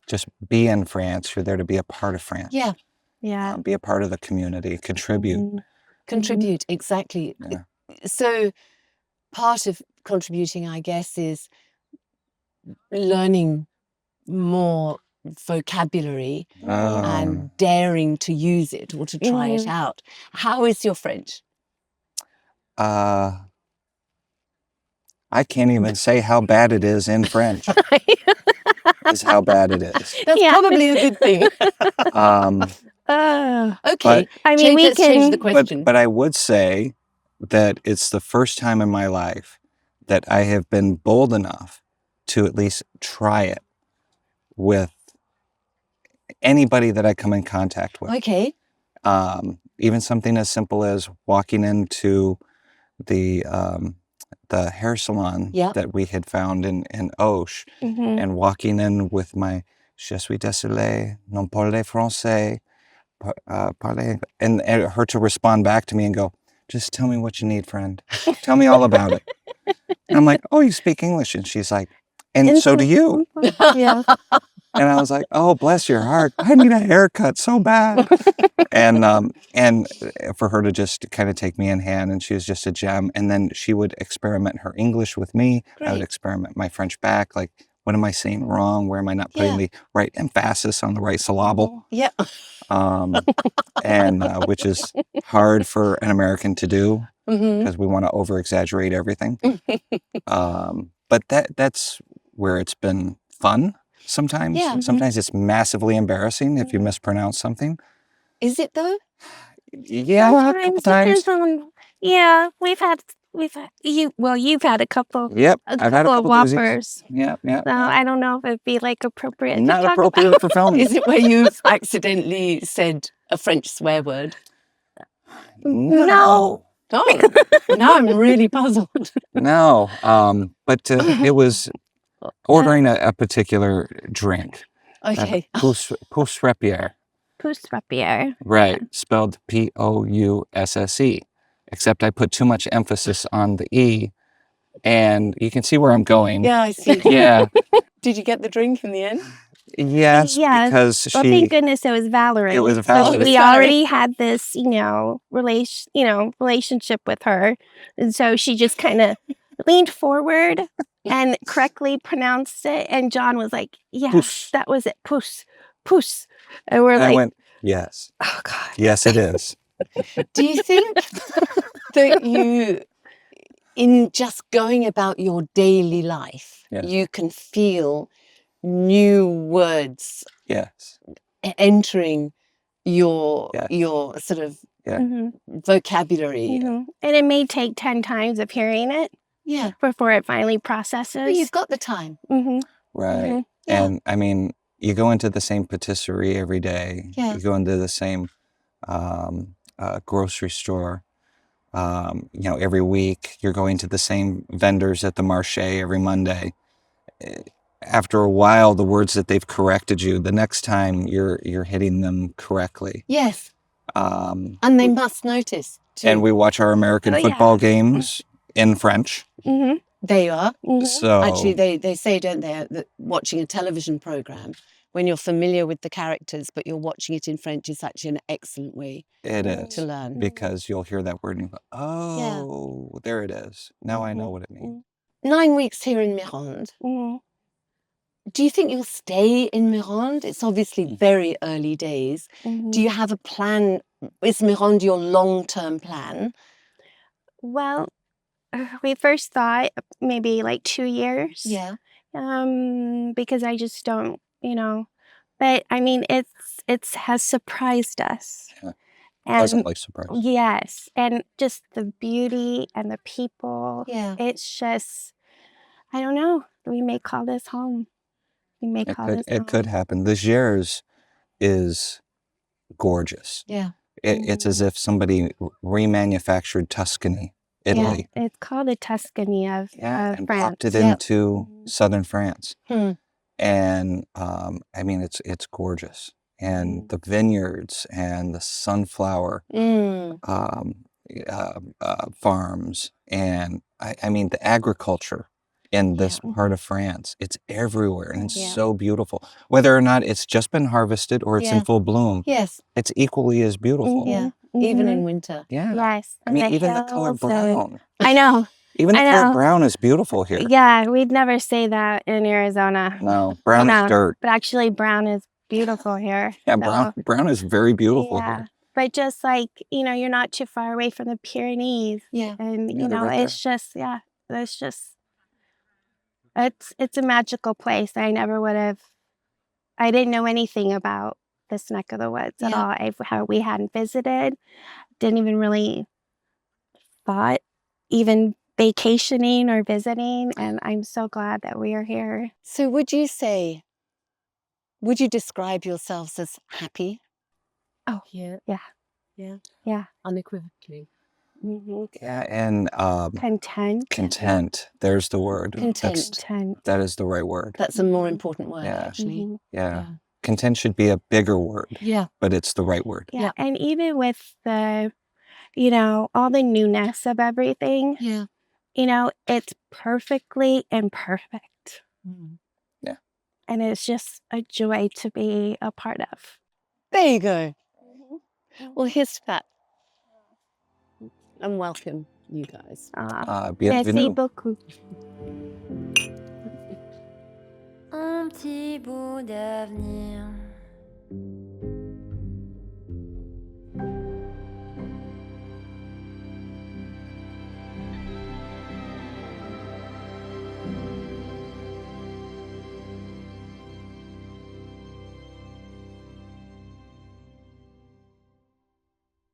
just be in France. You're there to be a part of France. Yeah. Yeah. Be a part of the community, contribute. Mhm. Contribute, exactly. Yeah. So part of contributing, I guess, is learning more vocabulary and daring to use it or to try it Mhm. out. How is your French? I can't even say how bad it is in French. Is how bad it is. That's Yeah. probably a good thing. Okay, I mean, we let's change can. the question. But I would say that it's the first time in my life that I have been bold enough to at least try it with anybody that I come in contact with. Okay. Even something as simple as walking into the hair salon Yeah. that we had found in Auch, Mhm. and walking in with my "Je suis désolé, non parle français," parle, and her to respond back to me and go, "Just tell me what you need, friend. Tell me all about it." And I'm like, "Oh, you speak English?" And she's like, "And so do you." Yeah. And I was like, "Oh, bless your heart. I need a haircut so bad." And for her to just kind of take me in hand, and she was just a gem. And then she would experiment her English with me. I would Great. experiment my French back. Like, what am I saying wrong? Where am I not putting the right emphasis on the right syllable? Yeah. And which is hard for an American to do Hmm. because we want to over exaggerate everything. But that's where it's been fun. Sometimes, Yeah. sometimes it's massively embarrassing if you mispronounce something. Is it though? Yeah, a couple times. Depends on. Yeah, you've had you. Well, you've had a couple. Yep, A I've had a couple of couple doozies. whoppers. Yeah. So I don't know if it'd be like appropriate. Not to talk appropriate About. for filming. Is it where you've accidentally said a French swear word? No. Oh, now I'm really puzzled. No. But it was ordering a particular drink. Okay. Pousse Repier. Pousse rapier. Right. Spelled Pousse. Except I put too much emphasis on the E. And you can see where I'm going. Yeah, I see. Yeah. Did you get the drink in the end? Yes, Yes. because Well, she. thank goodness it was Valerie. It was So Valerie. we Sorry. already had this, relationship with her, and so she just kind of leaned forward and correctly pronounced it. And John was like, "Yes, Pousse. that was it, pousse, pousse." And we're And I like, went, yes. "Oh God." Yes, it is. Do you think that you, in just going about your daily life, Yeah. you can feel new words Yes. entering your Yes. your sort of Yeah. Mhm, vocabulary? mhm. And it may take 10 times of hearing it Yeah. before it finally But processes. you've got the time. Hmm. Right. Mhm. Yeah. And I mean, you go into the same patisserie every day. Yeah. You go into the same grocery store. Every week. You're going to the same vendors at the marché every Monday. After a while, the words that they've corrected you, the next time you're hitting them correctly. Yes. Um, And they must notice too. and we watch our American Oh, yeah. football games in French. Hmm. They are. So Actually, they say, don't they, that watching a television program, when you're familiar with the characters, but you're watching it in French, is actually an excellent way it to is, learn. because you'll hear that word and you go, oh, there it is. Now I know what it means. 9 weeks here in Mirande. Do you think you'll stay in Mirande? It's obviously very early days. Do you have a plan? Is Mirande your long-term plan? Well, we first thought maybe like 2 years. Yeah. Because I just don't, but I mean, it's has surprised us. Yeah. And Pleasantly surprised. yes, and just the beauty and the people. Yeah. It's just, I don't know. We may call this home. We may call this home. It could happen. The Gers is gorgeous. Yeah. It's as if somebody remanufactured Tuscany, Italy. Yeah, it's called the Tuscany of And France. popped it into southern France. And I mean, it's gorgeous. And the vineyards and the sunflower farms, and I mean, the agriculture in this part of France, it's everywhere, and it's so beautiful. Whether or not it's just been harvested or it's in full bloom, Yes. it's equally as beautiful. Yeah. Even in winter. Yeah. Yes. I mean, even the color brown. I know. Even the color brown is beautiful here. Yeah, we'd never say that in Arizona. No, brown is dirt. But actually, brown is beautiful here. Yeah, brown is very beautiful here. But just like, you're not too far away from the Pyrenees. Yeah. And, they're right it's just, it's just, it's a magical place. I never would have, I didn't know anything about this neck of the woods at all. We hadn't visited, didn't even really thought even vacationing or visiting, and I'm so glad that we are here. So would you describe yourselves as happy? Oh, Yeah. yeah. Yeah. Yeah. Unequivocally. Yeah, and Content. content. There's the word. Content. That is the right word. That's a more important word, Yeah. actually. Yeah. Content should be a bigger word. Yeah. But it's the right word. Yeah. And even with the, all the newness of everything, Yeah. it's perfectly imperfect. Yeah. And it's just a joy to be a part of. There you go. Well, here's to that. And welcome, you guys. Merci Bienvenue. beaucoup. Un petit bout d'avenir